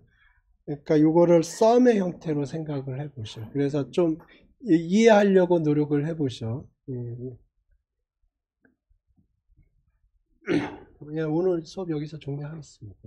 그러니까 요거를 썸의 형태로 생각을 해보셔. 그래서 좀 이해하려고 노력을 해보셔. 그냥 오늘 수업 여기서 종료하겠습니다.